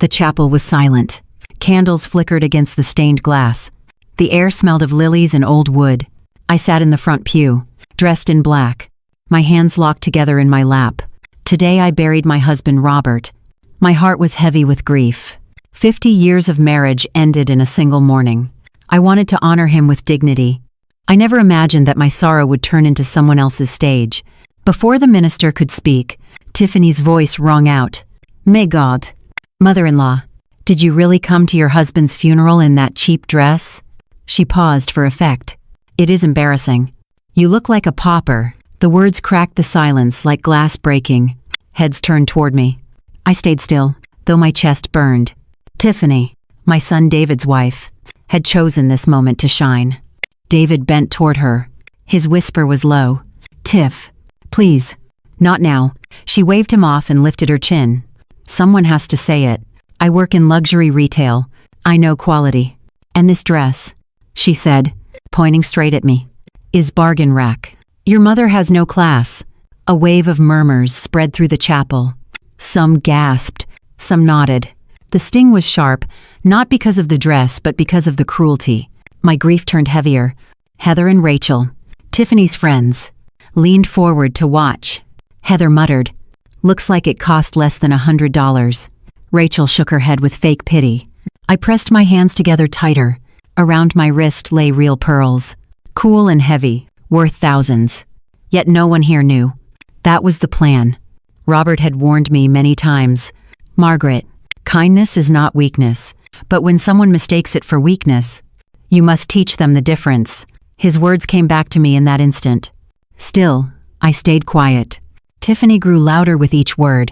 The chapel was silent. Candles flickered against the stained glass. The air smelled of lilies and old wood. I sat in the front pew, dressed in black, my hands locked together in my lap. Today I buried my husband Robert. My heart was heavy with grief. 50 years of marriage ended in a single morning. I wanted to honor him with dignity. I never imagined that my sorrow would turn into someone else's stage. Before the minister could speak, Tiffany's voice rang out. May God. Mother-in-law, did you really come to your husband's funeral in that cheap dress? She paused for effect. It is embarrassing. You look like a pauper. The words cracked the silence like glass breaking. Heads turned toward me. I stayed still, though my chest burned. Tiffany, my son David's wife, had chosen this moment to shine. David bent toward her. His whisper was low. Tiff, please. Not now. She waved him off and lifted her chin. Someone has to say it. I work in luxury retail. I know quality. And this dress, she said, pointing straight at me, is bargain rack. Your mother has no class. A wave of murmurs spread through the chapel. Some gasped, some nodded. The sting was sharp, not because of the dress, but because of the cruelty. My grief turned heavier. Heather and Rachel, Tiffany's friends, leaned forward to watch. Heather muttered, "Looks like it cost less than $100. Rachel shook her head with fake pity. I pressed my hands together tighter. Around my wrist lay real pearls, cool and heavy, worth thousands. Yet no one here knew. That was the plan. Robert had warned me many times. Margaret, kindness is not weakness, but when someone mistakes it for weakness, you must teach them the difference. His words came back to me in that instant. Still, I stayed quiet. Tiffany grew louder with each word.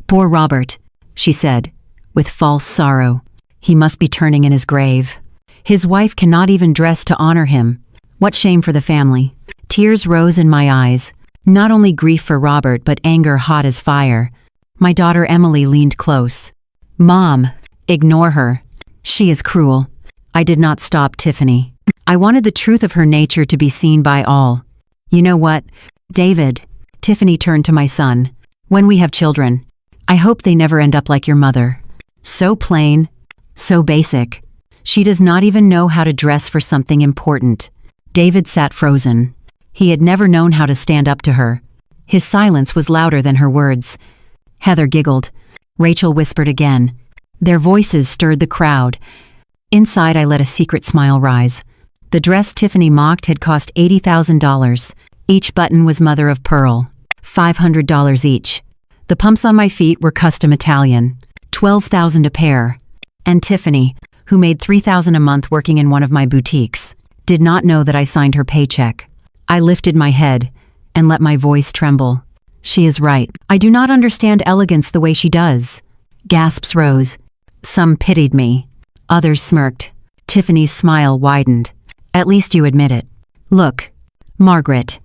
Poor Robert, she said, with false sorrow. He must be turning in his grave. His wife cannot even dress to honor him. What shame for the family. Tears rose in my eyes. Not only grief for Robert, but anger hot as fire. My daughter Emily leaned close. Mom, ignore her. She is cruel. I did not stop Tiffany. I wanted the truth of her nature to be seen by all. You know what, David? Tiffany turned to my son. When we have children, I hope they never end up like your mother. So plain, so basic. She does not even know how to dress for something important. David sat frozen. He had never known how to stand up to her. His silence was louder than her words. Heather giggled. Rachel whispered again. Their voices stirred the crowd. Inside, I let a secret smile rise. The dress Tiffany mocked had cost $80,000. Each button was mother of pearl. $500 each. The pumps on my feet were custom Italian. $12,000 a pair. And Tiffany, who made $3,000 a month working in one of my boutiques, did not know that I signed her paycheck. I lifted my head and let my voice tremble. She is right. I do not understand elegance the way she does. Gasps rose. Some pitied me. Others smirked. Tiffany's smile widened. At least you admit it. Look, Margaret,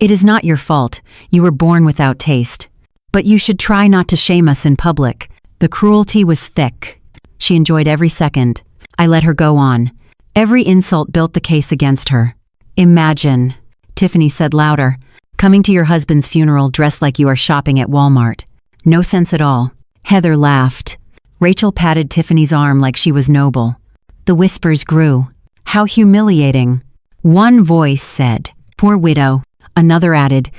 it is not your fault. You were born without taste. But you should try not to shame us in public. The cruelty was thick. She enjoyed every second. I let her go on. Every insult built the case against her. Imagine, Tiffany said louder, coming to your husband's funeral dressed like you are shopping at Walmart. No sense at all. Heather laughed. Rachel patted Tiffany's arm like she was noble. The whispers grew. How humiliating. One voice said, "Poor widow." Another added,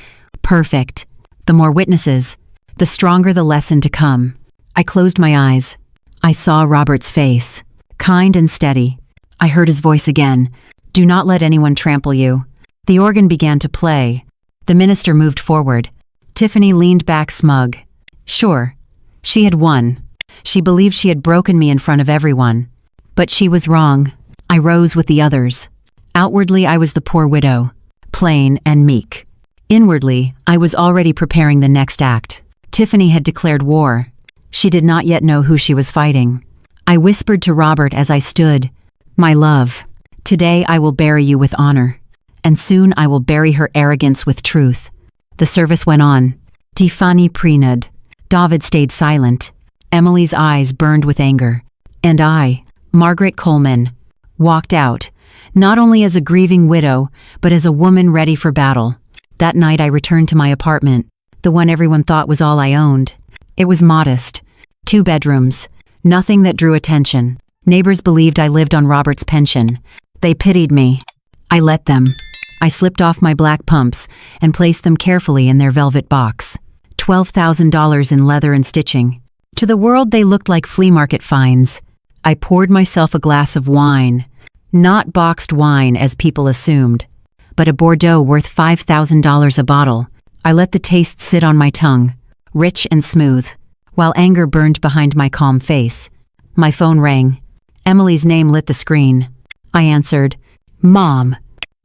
"Perfect." The more witnesses, the stronger the lesson to come. I closed my eyes. I saw Robert's face, kind and steady. I heard his voice again. "Do not let anyone trample you." The organ began to play. The minister moved forward. Tiffany leaned back smug. Sure, she had won. She believed she had broken me in front of everyone. But she was wrong. I rose with the others. Outwardly, I was the poor widow, plain and meek. Inwardly, I was already preparing the next act. Tiffany had declared war. She did not yet know who she was fighting. I whispered to Robert as I stood, "My love, today I will bury you with honor, and soon I will bury her arrogance with truth." The service went on. Tiffany preened. David stayed silent. Emily's eyes burned with anger. And I, Margaret Coleman, walked out, not only as a grieving widow, but as a woman ready for battle. That night I returned to my apartment, the one everyone thought was all I owned. It was modest. 2 bedrooms, Nothing that drew attention. Neighbors believed I lived on Robert's pension. They pitied me. I let them. I slipped off my black pumps and placed them carefully in their velvet box. $12,000 in leather and stitching. To the world they looked like flea market finds. I poured myself a glass of wine. Not boxed wine as people assumed, but a Bordeaux worth $5,000 a bottle. I let the taste sit on my tongue, rich and smooth, while anger burned behind my calm face. My phone rang. Emily's name lit the screen. I answered, "Mom,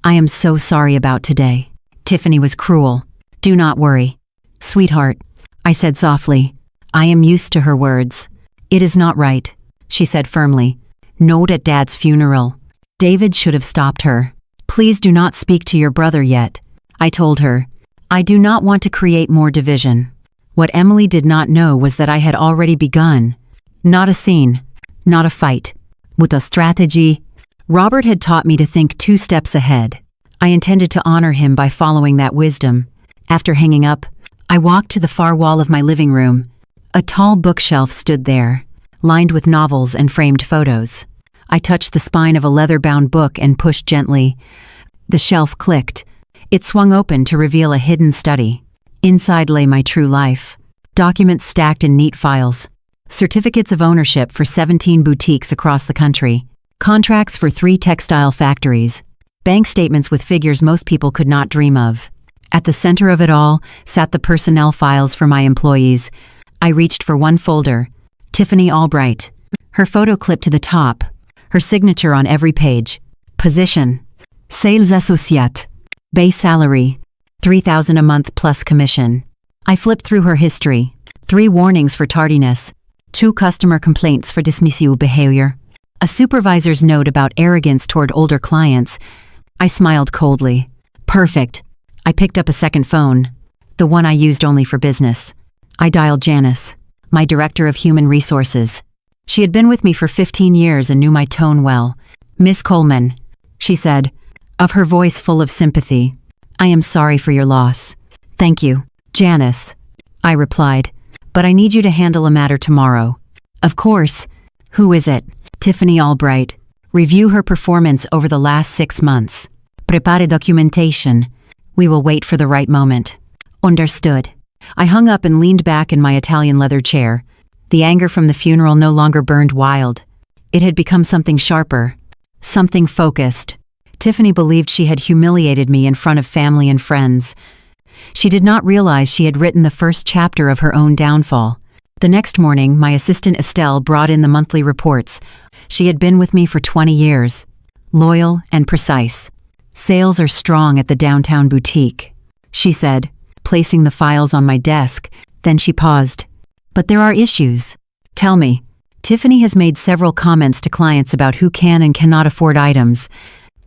I am so sorry about today. Tiffany was cruel. Do not worry." "Sweetheart," I said softly. I am used to her words. "It is not right," she said firmly. "Note at Dad's funeral. David should have stopped her. Please do not speak to your brother yet," I told her. I do not want to create more division. What Emily did not know was that I had already begun. Not a scene, not a fight, with a strategy. Robert had taught me to think 2 steps ahead. I intended to honor him by following that wisdom. After hanging up, I walked to the far wall of my living room. A tall bookshelf stood there, lined with novels and framed photos. I touched the spine of a leather-bound book and pushed gently. The shelf clicked. It swung open to reveal a hidden study. Inside lay my true life. Documents stacked in neat files. Certificates of ownership for 17 boutiques across the country. Contracts for 3 textile factories. Bank statements with figures most people could not dream of. At the center of it all sat the personnel files for my employees. I reached for one folder. Tiffany Albright. Her photo clipped to the top. Her signature on every page. Position: Sales Associate. Base salary: $3,000 a month plus commission. I flipped through her history. 3 warnings for tardiness. 2 customer complaints for dismissive behavior. A supervisor's note about arrogance toward older clients. I smiled coldly. Perfect. I picked up a second phone. The one I used only for business. I dialed Janice, my director of human resources. She had been with me for 15 years and knew my tone well. "Miss Coleman," she said, of her voice full of sympathy. "I am sorry for your loss." "Thank you, Janice," I replied, "but I need you to handle a matter tomorrow." "Of course. Who is it?" "Tiffany Albright. Review her performance over the last 6 months. Prepare documentation. We will wait for the right moment." "Understood." I hung up and leaned back in my Italian leather chair. The anger from the funeral no longer burned wild. It had become something sharper, something focused. Tiffany believed she had humiliated me in front of family and friends. She did not realize she had written the first chapter of her own downfall. The next morning, my assistant Estelle brought in the monthly reports. She had been with me for 20 years. Loyal and precise. "Sales are strong at the downtown boutique," she said, placing the files on my desk. Then she paused. "But there are issues." "Tell me." "Tiffany has made several comments to clients about who can and cannot afford items.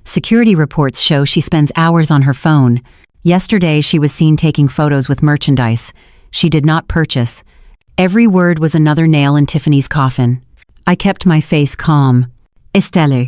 Security reports show she spends hours on her phone. Yesterday she was seen taking photos with merchandise she did not purchase." Every word was another nail in Tiffany's coffin. I kept my face calm. "Estelle,"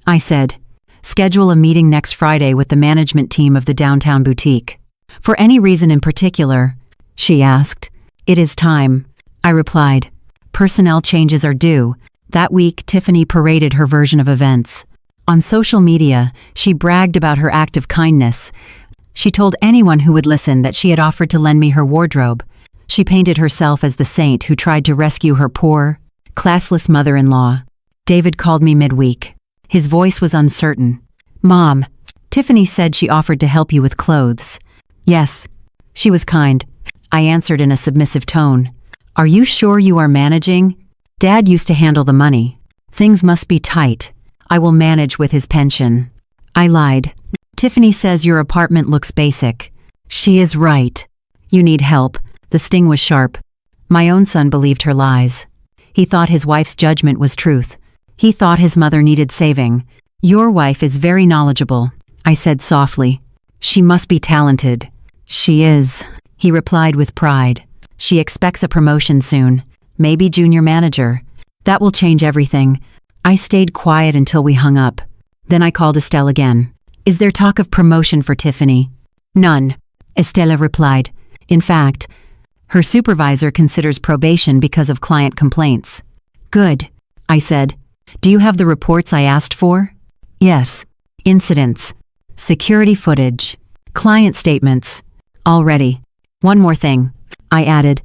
I said, "schedule a meeting next Friday with the management team of the downtown boutique." "For any reason in particular?" she asked. "It is time," I replied. "Personnel changes are due." That week, Tiffany paraded her version of events. On social media, she bragged about her act of kindness. She told anyone who would listen that she had offered to lend me her wardrobe. She painted herself as the saint who tried to rescue her poor, classless mother-in-law. David called me midweek. His voice was uncertain. "Mom, Tiffany said she offered to help you with clothes." "Yes, she was kind," I answered in a submissive tone. "Are you sure you are managing? Dad used to handle the money. Things must be tight. I will manage with his pension." I lied. "Tiffany says your apartment looks basic." "She is right. You need help." The sting was sharp. My own son believed her lies. He thought his wife's judgment was truth. He thought his mother needed saving. "Your wife is very knowledgeable," I said softly. "She must be talented." "She is," he replied with pride. "She expects a promotion soon, maybe junior manager. That will change everything." I stayed quiet until we hung up. Then I called Estelle again. "Is there talk of promotion for Tiffany?" "None," Estelle replied. "In fact, her supervisor considers probation because of client complaints." Good, I said. Do you have the reports I asked for? Yes. Incidents. Security footage. Client statements. All ready. One more thing, I added.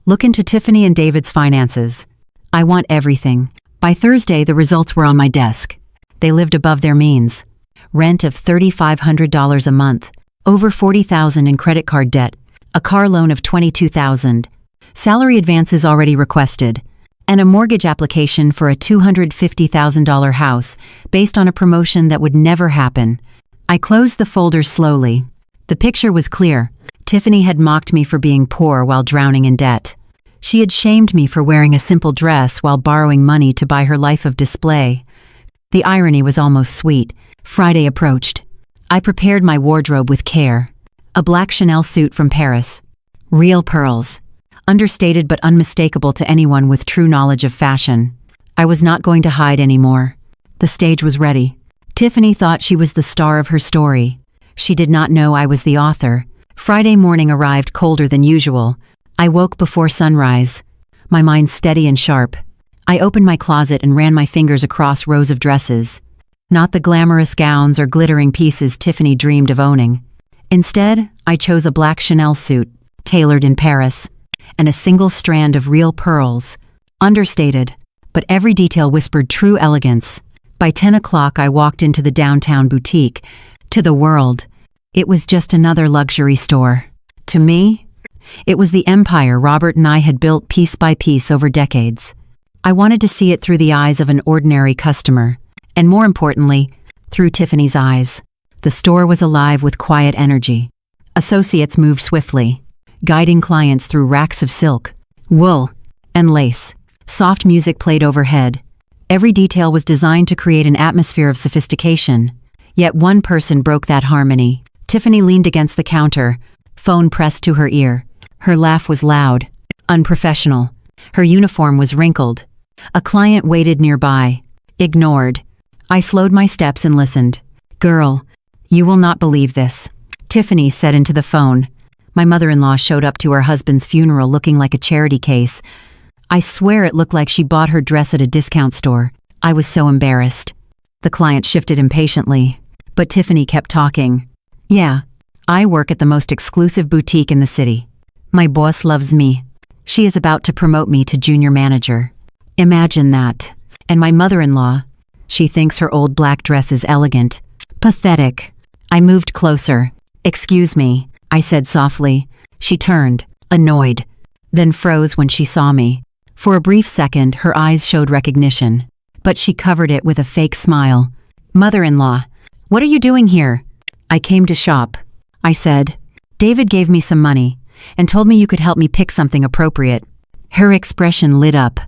Look into Tiffany and David's finances. I want everything. By Thursday, the results were on my desk. They lived above their means. Rent of $3,500 a month, over $40,000 in credit card debt, a car loan of $22,000, salary advances already requested, and a mortgage application for a $250,000 house based on a promotion that would never happen. I closed the folder slowly. The picture was clear. Tiffany had mocked me for being poor while drowning in debt. She had shamed me for wearing a simple dress while borrowing money to buy her life of display. The irony was almost sweet. Friday approached. I prepared my wardrobe with care. A black Chanel suit from Paris. Real pearls. Understated but unmistakable to anyone with true knowledge of fashion. I was not going to hide anymore. The stage was ready. Tiffany thought she was the star of her story. She did not know I was the author. Friday morning arrived colder than usual. I woke before sunrise, my mind steady and sharp. I opened my closet and ran my fingers across rows of dresses. Not the glamorous gowns or glittering pieces Tiffany dreamed of owning. Instead, I chose a black Chanel suit, tailored in Paris, and a single strand of real pearls. Understated, but every detail whispered true elegance. By 10 o'clock, I walked into the downtown boutique. To the world, it was just another luxury store. To me, it was the empire Robert and I had built piece by piece over decades. I wanted to see it through the eyes of an ordinary customer, and more importantly, through Tiffany's eyes. The store was alive with quiet energy. Associates moved swiftly, guiding clients through racks of silk, wool, and lace. Soft music played overhead. Every detail was designed to create an atmosphere of sophistication. Yet one person broke that harmony. Tiffany leaned against the counter, phone pressed to her ear. Her laugh was loud, unprofessional. Her uniform was wrinkled. A client waited nearby. Ignored. I slowed my steps and listened. "Girl, you will not believe this," Tiffany said into the phone. My mother-in-law showed up to her husband's funeral looking like a charity case. I swear it looked like she bought her dress at a discount store. I was so embarrassed. The client shifted impatiently, but Tiffany kept talking. "Yeah, I work at the most exclusive boutique in the city. My boss loves me. She is about to promote me to junior manager. Imagine that. And my mother-in-law, she thinks her old black dress is elegant. Pathetic." I moved closer. "Excuse me," I said softly. She turned, annoyed, then froze when she saw me. For a brief second, her eyes showed recognition, but she covered it with a fake smile. "Mother-in-law, what are you doing here?" "I came to shop," I said. "David gave me some money and told me you could help me pick something appropriate." Her expression lit up.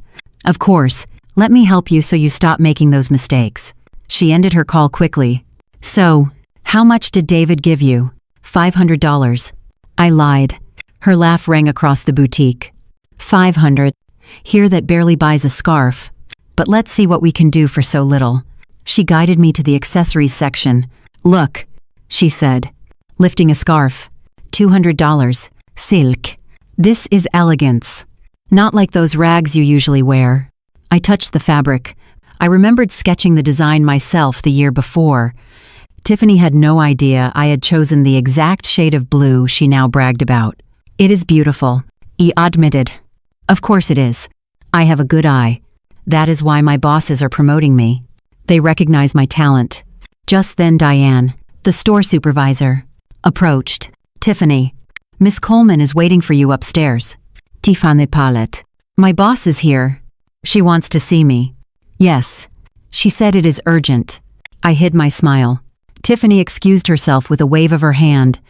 "Of course, let me help you so you stop making those mistakes." She ended her call quickly. "So, how much did David give you?" $500. I lied. Her laugh rang across the boutique. $500. Here that barely buys a scarf. But let's see what we can do for so little. She guided me to the accessories section. "Look," she said, lifting a scarf. $200. Silk. This is elegance. Not like those rags you usually wear. I touched the fabric. I remembered sketching the design myself the year before. Tiffany had no idea I had chosen the exact shade of blue she now bragged about. "It is beautiful," he admitted. "Of course it is. I have a good eye. That is why my bosses are promoting me. They recognize my talent." Just then Diane, the store supervisor, approached. "Tiffany, Miss Coleman is waiting for you upstairs." "Tiffany Palette. My boss is here. She wants to see me." "Yes." She said it is urgent. I hid my smile. Tiffany excused herself with a wave of her hand.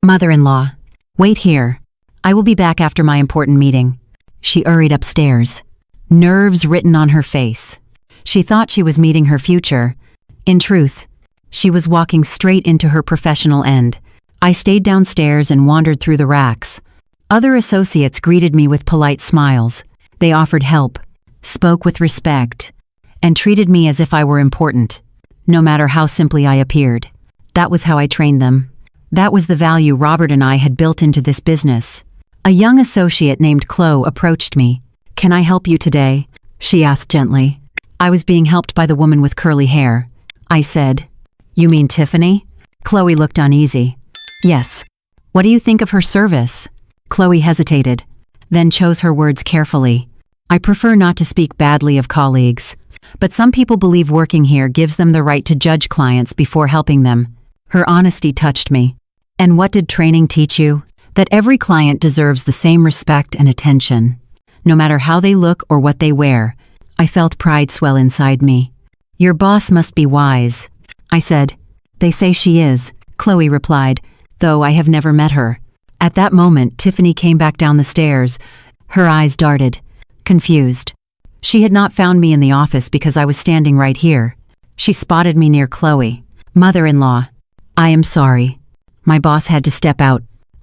"Mother-in-law, wait here. I will be back after my important meeting." She hurried upstairs, nerves written on her face. She thought she was meeting her future. In truth, she was walking straight into her professional end. I stayed downstairs and wandered through the racks. Other associates greeted me with polite smiles. They offered help, spoke with respect, and treated me as if I were important, no matter how simply I appeared. That was how I trained them. That was the value Robert and I had built into this business. A young associate named Chloe approached me. "Can I help you today?" she asked gently. I was being helped by the woman with curly hair. I said, You mean Tiffany? Chloe looked uneasy. Yes. What do you think of her service? Chloe hesitated, then chose her words carefully. I prefer not to speak badly of colleagues, but some people believe working here gives them the right to judge clients before helping them. Her honesty touched me. And what did training teach you? That every client deserves the same respect and attention, no matter how they look or what they wear. I felt pride swell inside me. Your boss must be wise, I said. They say she is, Chloe replied, though I have never met her. At that moment, Tiffany came back down the stairs. Her eyes darted, confused. She had not found me in the office because I was standing right here. She spotted me near Chloe. Mother-in-law. I am sorry. My boss had to step out,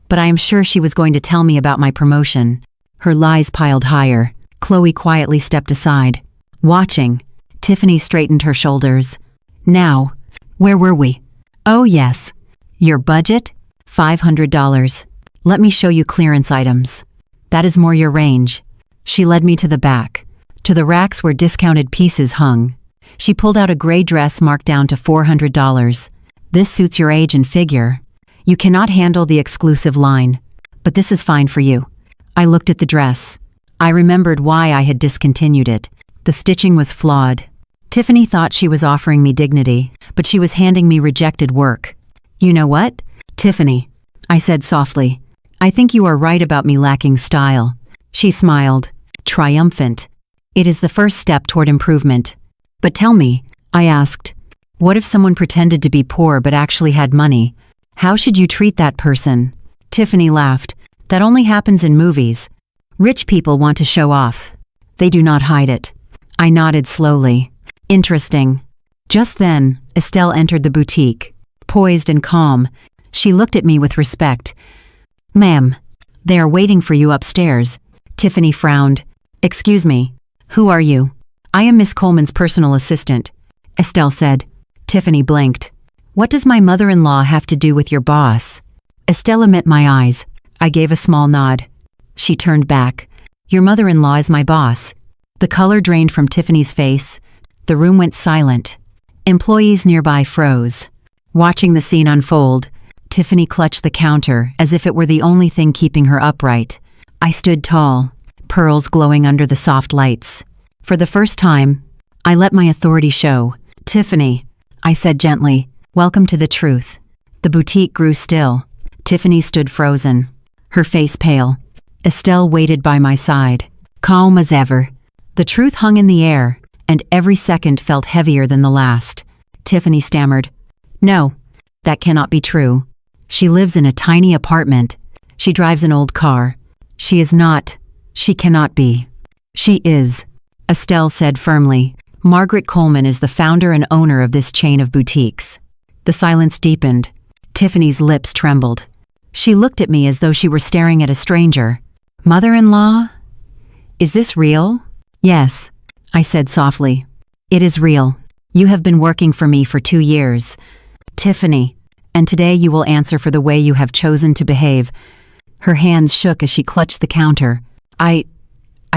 but I am sure she was going to tell me about my promotion. Her lies piled higher. Chloe quietly stepped aside. Watching, Tiffany straightened her shoulders. Now, where were we? Oh yes. Your budget? $500. Let me show you clearance items. That is more your range. She led me to the back, to the racks where discounted pieces hung. She pulled out a gray dress marked down to $400. This suits your age and figure. You cannot handle the exclusive line, but this is fine for you. I looked at the dress. I remembered why I had discontinued it. The stitching was flawed. Tiffany thought she was offering me dignity, but she was handing me rejected work. You know what, Tiffany? I said softly. I think you are right about me lacking style. She smiled, triumphant. It is the first step toward improvement. But tell me, I asked, what if someone pretended to be poor but actually had money? How should you treat that person? Tiffany laughed. That only happens in movies. Rich people want to show off. They do not hide it. I nodded slowly. Interesting. Just then, Estelle entered the boutique. Poised and calm, she looked at me with respect. Ma'am, they are waiting for you upstairs. Tiffany frowned. Excuse me, who are you? I am Miss Coleman's personal assistant, Estelle said. Tiffany blinked. What does my mother-in-law have to do with your boss? Estelle met my eyes. I gave a small nod. She turned back. Your mother-in-law is my boss. The color drained from Tiffany's face. The room went silent. Employees nearby froze. Watching the scene unfold, Tiffany clutched the counter as if it were the only thing keeping her upright. I stood tall, pearls glowing under the soft lights. For the first time, I let my authority show. Tiffany, I said gently, welcome to the truth. The boutique grew still. Tiffany stood frozen, her face pale. Estelle waited by my side, calm as ever. The truth hung in the air, and every second felt heavier than the last. Tiffany stammered, No, that cannot be true. She lives in a tiny apartment. She drives an old car. She is not. She cannot be. She is, Estelle said firmly. Margaret Coleman is the founder and owner of this chain of boutiques. The silence deepened. Tiffany's lips trembled. She looked at me as though she were staring at a stranger. Mother-in-law? Is this real? Yes, I said softly. It is real. You have been working for me for 2 years. Tiffany, and today you will answer for the way you have chosen to behave. Her hands shook as she clutched the counter. I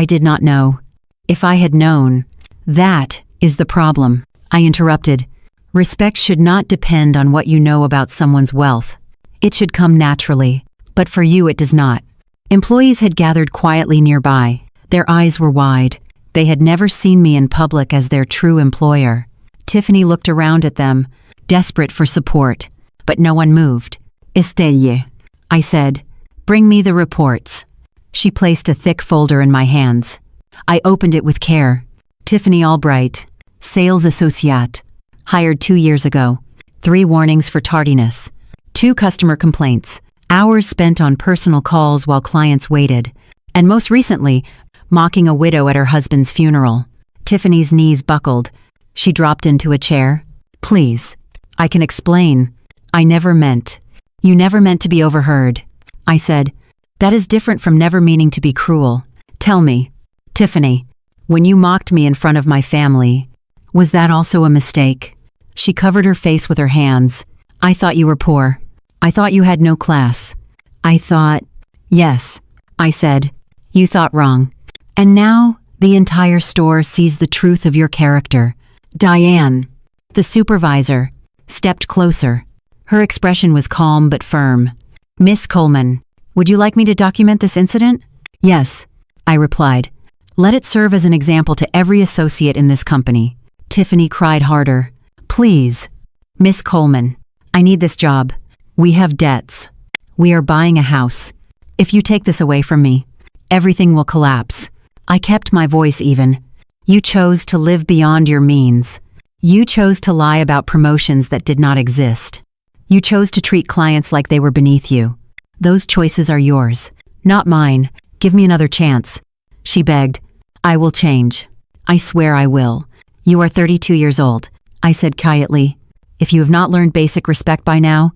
did not know. If I had known. That is the problem, I interrupted. Respect should not depend on what you know about someone's wealth. It should come naturally, but for you it does not. Employees had gathered quietly nearby. Their eyes were wide. They had never seen me in public as their true employer. Tiffany looked around at them, desperate for support, but no one moved. Estelle, I said, bring me the reports. She placed a thick folder in my hands. I opened it with care. Tiffany Albright, sales associate, hired 2 years ago. 3 warnings for tardiness. 2 customer complaints. Hours spent on personal calls while clients waited. And most recently, mocking a widow at her husband's funeral. Tiffany's knees buckled. She dropped into a chair. Please. I can explain. I never meant. You never meant to be overheard. I said. That is different from never meaning to be cruel. Tell me, Tiffany, when you mocked me in front of my family, was that also a mistake? She covered her face with her hands. I thought you were poor. I thought you had no class. I thought, yes, I said. You thought wrong. And now, The entire store sees the truth of your character. Diane, the supervisor, stepped closer. Her expression was calm but firm. Miss Coleman, would you like me to document this incident? Yes, I replied. Let it serve as an example to every associate in this company. Tiffany cried harder. Please. Miss Coleman, I need this job. We have debts. We are buying a house. If you take this away from me, everything will collapse. I kept my voice even. You chose to live beyond your means. You chose to lie about promotions that did not exist. You chose to treat clients like they were beneath you. Those choices are yours, not mine. Give me another chance. She begged. I will change. I swear I will. You are 32 years old, I said quietly. If you have not learned basic respect by now,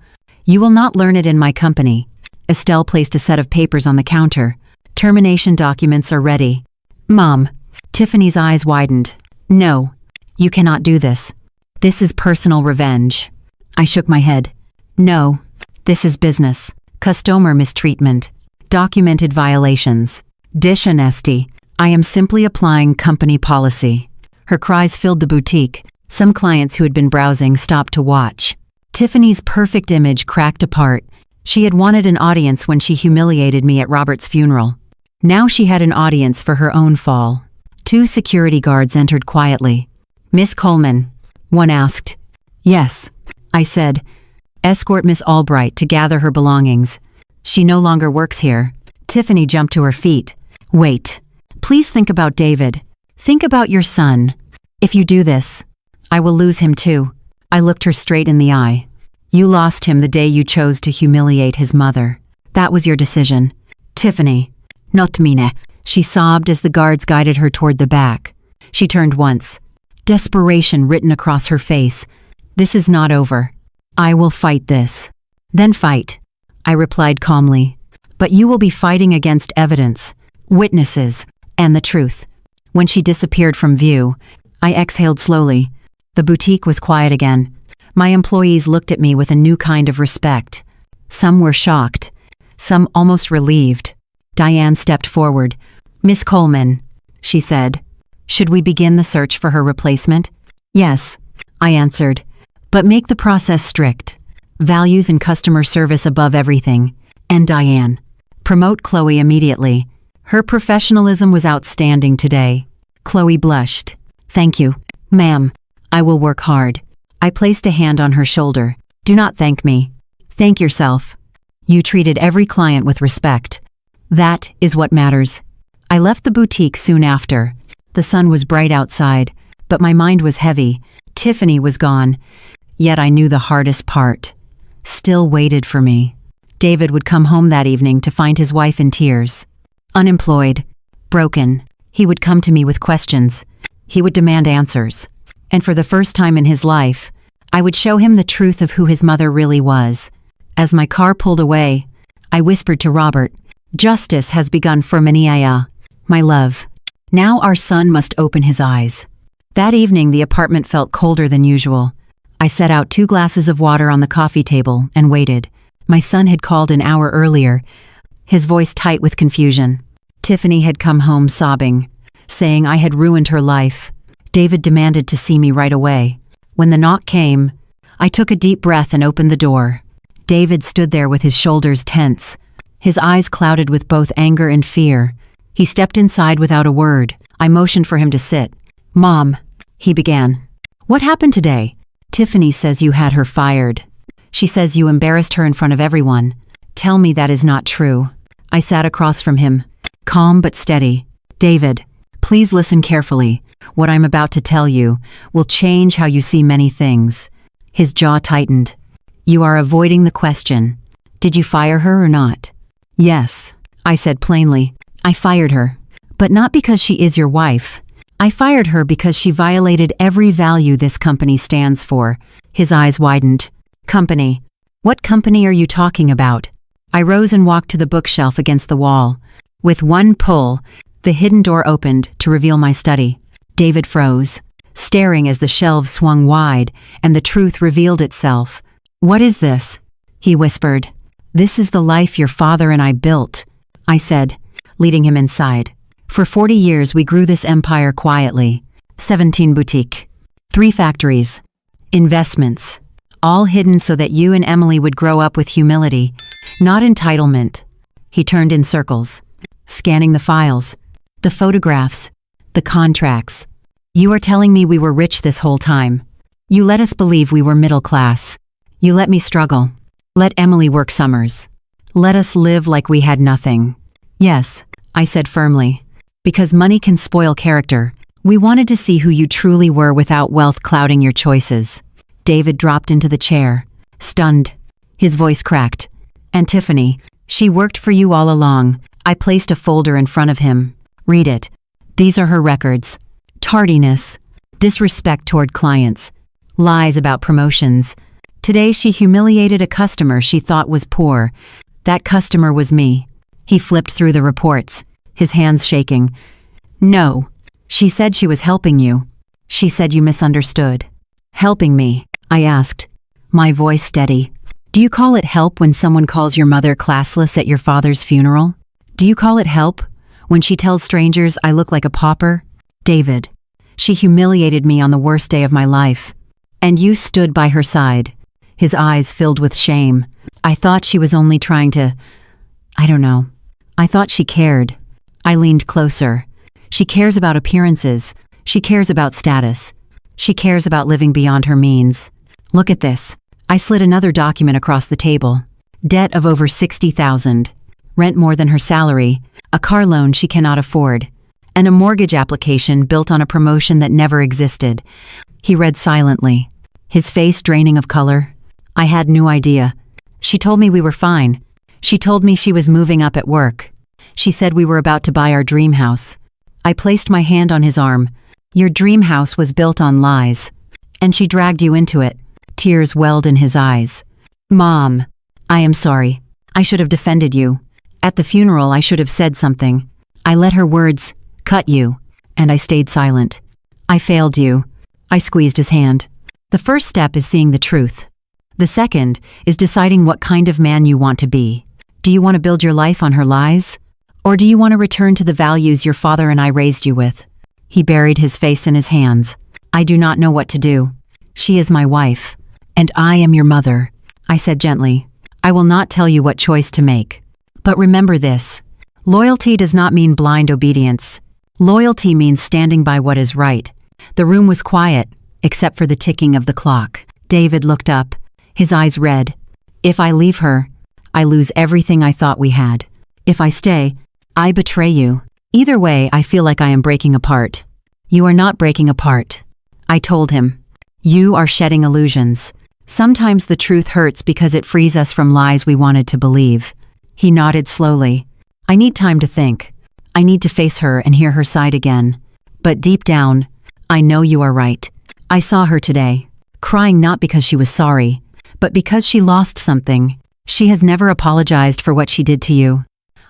you will not learn it in my company. Estelle placed a set of papers on the counter. Termination documents are ready. Mom. Tiffany's eyes widened. No, you cannot do this. This is personal revenge. I shook my head. No, this is business. Customer mistreatment. Documented violations. Dishonesty. I am simply applying company policy. Her cries filled the boutique. Some clients who had been browsing stopped to watch. Tiffany's perfect image cracked apart. She had wanted an audience when she humiliated me at Robert's funeral. Now she had an audience for her own fall. 2 security guards entered quietly. Miss Coleman, one asked. Yes, I said. Escort Miss Albright to gather her belongings. She no longer works here. Tiffany jumped to her feet. Wait. Please think about David. Think about your son. If you do this, I will lose him too. I looked her straight in the eye. You lost him the day you chose to humiliate his mother. That was your decision. Tiffany. Not mine. She sobbed as the guards guided her toward the back. She turned once. Desperation written across her face. This is not over. I will fight this. Then fight, I replied calmly. But you will be fighting against evidence, witnesses, and the truth. When she disappeared from view, I exhaled slowly. The boutique was quiet again. My employees looked at me with a new kind of respect. Some were shocked, some almost relieved. Diane stepped forward. Miss Coleman, she said, should we begin the search for her replacement? Yes, I answered, but make the process strict. Values and customer service above everything. And Diane, promote Chloe immediately. Her professionalism was outstanding today. Chloe blushed. Thank you, ma'am. I will work hard. I placed a hand on her shoulder. Do not thank me. Thank yourself. You treated every client with respect. That is what matters. I left the boutique soon after. The sun was bright outside, but my mind was heavy. Tiffany was gone. Yet I knew the hardest part still waited for me. David would come home that evening to find his wife in tears. Unemployed, broken, he would come to me with questions. He would demand answers. And for the first time in his life, I would show him the truth of who his mother really was. As my car pulled away, I whispered to Robert, Justice has begun for Maniaya, my love. Now our son must open his eyes. That evening the apartment felt colder than usual. I set out 2 glasses of water on the coffee table and waited. My son had called an hour earlier, his voice tight with confusion. Tiffany had come home sobbing, saying I had ruined her life. David demanded to see me right away. When the knock came, I took a deep breath and opened the door. David stood there with his shoulders tense, his eyes clouded with both anger and fear. He stepped inside without a word. I motioned for him to sit. Mom, he began. What happened today? Tiffany says you had her fired. She says you embarrassed her in front of everyone. Tell me that is not true. I sat across from him, calm but steady. David, please listen carefully. What I'm about to tell you will change how you see many things. His jaw tightened. You are avoiding the question. Did you fire her or not? Yes, I said plainly. I fired her. But not because she is your wife. I fired her because she violated every value this company stands for. His eyes widened. Company. What company are you talking about? I rose and walked to the bookshelf against the wall. With one pull, the hidden door opened to reveal my study. David froze, staring as the shelves swung wide and the truth revealed itself. What is this? He whispered. This is the life your father and I built, I said, leading him inside. For 40 years we grew this empire quietly. 17 boutique. 3 factories. Investments. All hidden so that you and Emily would grow up with humility, not entitlement. He turned in circles, scanning the files, the photographs, the contracts. You are telling me we were rich this whole time. You let us believe we were middle class. You let me struggle. Let Emily work summers. Let us live like we had nothing. Yes, I said firmly. Because money can spoil character. We wanted to see who you truly were without wealth clouding your choices. David dropped into the chair, stunned. His voice cracked. And Tiffany, she worked for you all along. I placed a folder in front of him. Read it. These are her records. Tardiness, disrespect toward clients, lies about promotions. Today she humiliated a customer she thought was poor. That customer was me. He flipped through the reports, his hands shaking. No. She said she was helping you. She said you misunderstood. Helping me? I asked, my voice steady. Do you call it help when someone calls your mother classless at your father's funeral? Do you call it help when she tells strangers I look like a pauper? David, she humiliated me on the worst day of my life. And you stood by her side. His eyes filled with shame. I thought she was only trying to... I don't know. I thought she cared. I leaned closer. She cares about appearances. She cares about status. She cares about living beyond her means. Look at this. I slid another document across the table. Debt of over $60,000. Rent more than her salary. A car loan she cannot afford. And a mortgage application built on a promotion that never existed. He read silently, his face draining of color. I had no idea. She told me we were fine. She told me she was moving up at work. She said we were about to buy our dream house. I placed my hand on his arm. Your dream house was built on lies. And she dragged you into it. Tears welled in his eyes. Mom, I am sorry. I should have defended you. At the funeral I should have said something. I let her words cut you, and I stayed silent. I failed you. I squeezed his hand. The first step is seeing the truth. The second is deciding what kind of man you want to be. Do you want to build your life on her lies? Or do you want to return to the values your father and I raised you with? He buried his face in his hands. I do not know what to do. She is my wife. And I am your mother. I said gently. I will not tell you what choice to make. But remember this. Loyalty does not mean blind obedience. Loyalty means standing by what is right. The room was quiet, except for the ticking of the clock. David looked up, his eyes red. If I leave her, I lose everything I thought we had. If I stay, I betray you. Either way, I feel like I am breaking apart. You are not breaking apart. I told him. You are shedding illusions. Sometimes the truth hurts because it frees us from lies we wanted to believe. He nodded slowly. I need time to think. I need to face her and hear her side again. But deep down, I know you are right. I saw her today, crying not because she was sorry, but because she lost something. She has never apologized for what she did to you.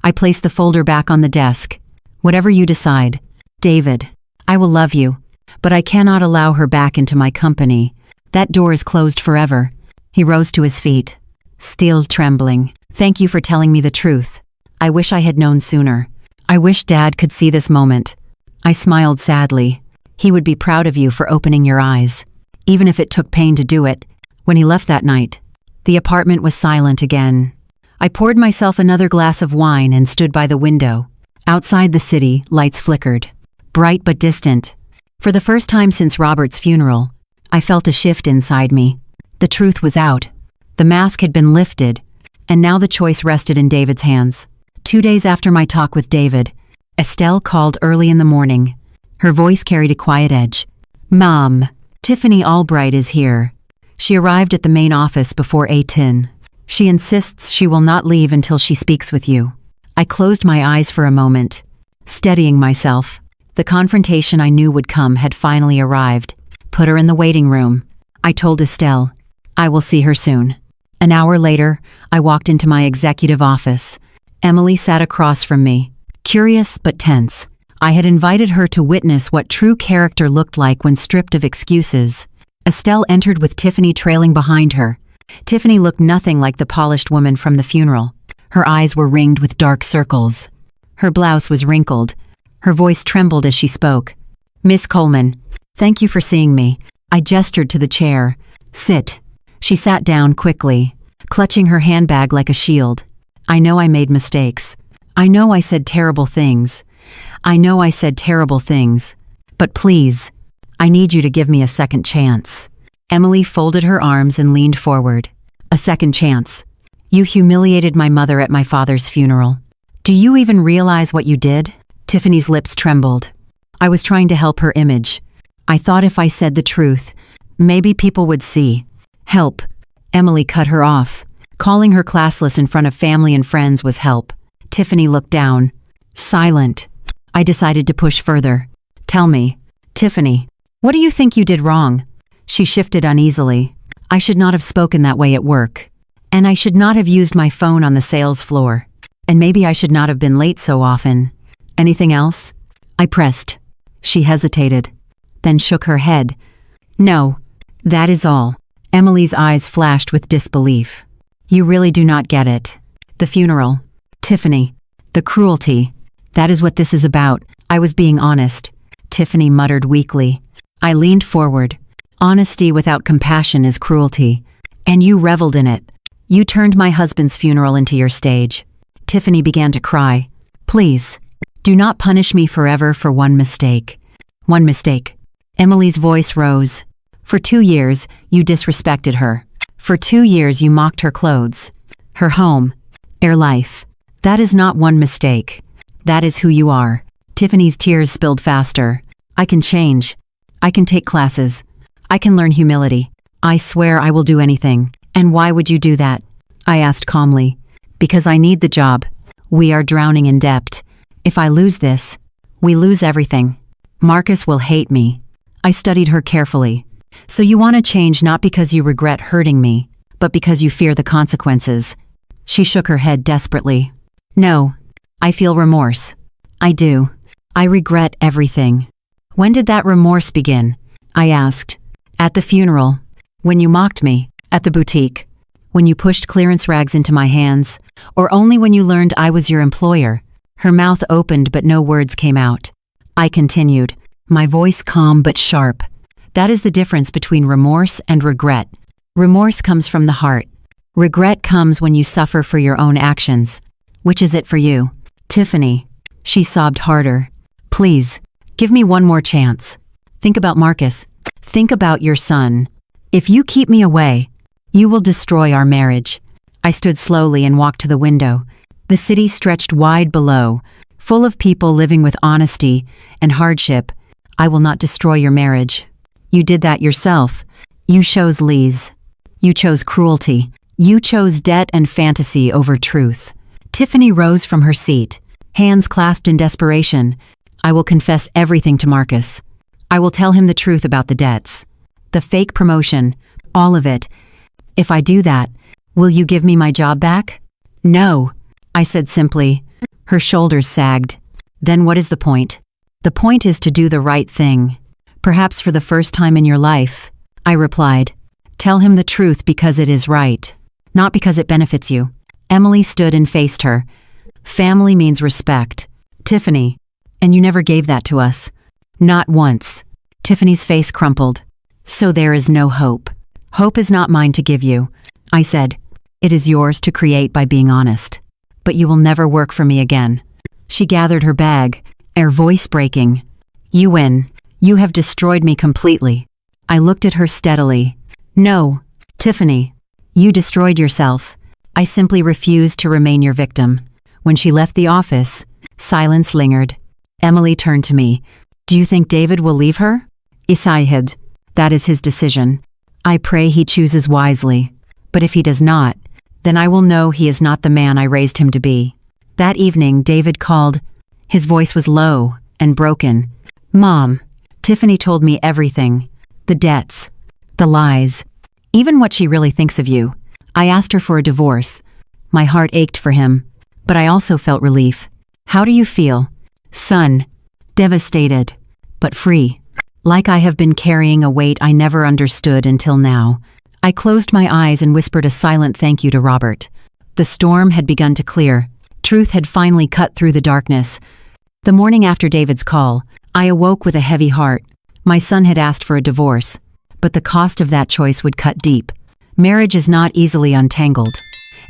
I placed the folder back on the desk. Whatever you decide. David, I will love you, but I cannot allow her back into my company. That door is closed forever. He rose to his feet, still trembling. Thank you for telling me the truth. I wish I had known sooner. I wish Dad could see this moment. I smiled sadly. He would be proud of you for opening your eyes, even if it took pain to do it. When he left that night, the apartment was silent again. I poured myself another glass of wine and stood by the window. Outside the city, lights flickered, bright but distant. For the first time since Robert's funeral, I felt a shift inside me. The truth was out. The mask had been lifted, and now the choice rested in David's hands. 2 days after my talk with David, Estelle called early in the morning. Her voice carried a quiet edge. Mom, Tiffany Albright is here. She arrived at the main office before 8:10. She insists she will not leave until she speaks with you. I closed my eyes for a moment, steadying myself. The confrontation I knew would come had finally arrived. Put her in the waiting room. I told Estelle, I will see her soon. An hour later, I walked into my executive office. Emily sat across from me, curious but tense. I had invited her to witness what true character looked like when stripped of excuses. Estelle entered with Tiffany trailing behind her. Tiffany looked nothing like the polished woman from the funeral. Her eyes were ringed with dark circles. Her blouse was wrinkled, Her voice trembled as she spoke. Miss Coleman, thank you for seeing me. I gestured to the chair. Sit. She sat down quickly, clutching her handbag like a shield. I know I made mistakes. I know I said terrible things. But please, I need you to give me a second chance. Emily folded her arms and leaned forward. A second chance. You humiliated my mother at my father's funeral. Do you even realize what you did? Tiffany's lips trembled. I was trying to help her image. I thought if I said the truth, maybe people would see. Help. Emily cut her off. Calling her classless in front of family and friends was help. Tiffany looked down. Silent. I decided to push further. Tell me, Tiffany, what do you think you did wrong? She shifted uneasily. I should not have spoken that way at work. And I should not have used my phone on the sales floor. And maybe I should not have been late so often. Anything else? I pressed. She hesitated, then shook her head. No, that is all. Emily's eyes flashed with disbelief. You really do not get it. The funeral. Tiffany. The cruelty. That is what this is about. I was being honest. Tiffany muttered weakly. I leaned forward. Honesty without compassion is cruelty. And you reveled in it. You turned my husband's funeral into your stage. Tiffany began to cry. Please, do not punish me forever for one mistake. One mistake. Emily's voice rose. For 2 years, you disrespected her. For 2 years, you mocked her clothes, her home, her life. That is not one mistake. That is who you are. Tiffany's tears spilled faster. I can change. I can take classes. I can learn humility. I swear I will do anything. And why would you do that? I asked calmly. Because I need the job. We are drowning in debt. If I lose this, we lose everything. Marcus will hate me. I studied her carefully. So you want to change not because you regret hurting me, but because you fear the consequences. She shook her head desperately. No, I feel remorse. I do. I regret everything. When did that remorse begin? I asked. At the funeral. When you mocked me. At the boutique. When you pushed clearance rags into my hands. Or only when you learned I was your employer. Her mouth opened but no words came out. I continued, my voice calm but sharp. That is the difference between remorse and regret. Remorse comes from the heart. Regret comes when you suffer for your own actions. Which is it for you? Tiffany. She sobbed harder. Please, give me one more chance. Think about Marcus. Think about your son. If you keep me away, you will destroy our marriage. I stood slowly and walked to the window. The city stretched wide below, full of people living with honesty and hardship. I will not destroy your marriage. You did that yourself. You chose lies. You chose cruelty. You chose debt and fantasy over truth. Tiffany rose from her seat, hands clasped in desperation. I will confess everything to Marcus. I will tell him the truth about the debts. The fake promotion, all of it. If I do that, will you give me my job back? No, I said simply. Her shoulders sagged. Then what is the point? The point is to do the right thing. Perhaps for the first time in your life, I replied. Tell him the truth because it is right, not because it benefits you. Emily stood and faced her. Family means respect. Tiffany, and you never gave that to us. Not once. Tiffany's face crumpled. So there is no hope. Hope is not mine to give you. I said, it is yours to create by being honest. But you will never work for me again. She gathered her bag, her voice breaking. You win. You have destroyed me completely. I looked at her steadily. No, Tiffany, you destroyed yourself. I simply refused to remain your victim. When she left the office, silence lingered. Emily turned to me. Do you think David will leave her? Isayhid. That is his decision. I pray he chooses wisely. But if he does not, then I will know he is not the man I raised him to be. That evening, David called. His voice was low and broken. Mom, Tiffany told me everything. The debts, the lies, even what she really thinks of you. I asked her for a divorce. My heart ached for him, but I also felt relief. How do you feel? Son, devastated, but free. Like I have been carrying a weight I never understood until now. I closed my eyes and whispered a silent thank you to Robert. The storm had begun to clear. Truth had finally cut through the darkness. The morning after David's call, I awoke with a heavy heart. My son had asked for a divorce, but the cost of that choice would cut deep. Marriage is not easily untangled,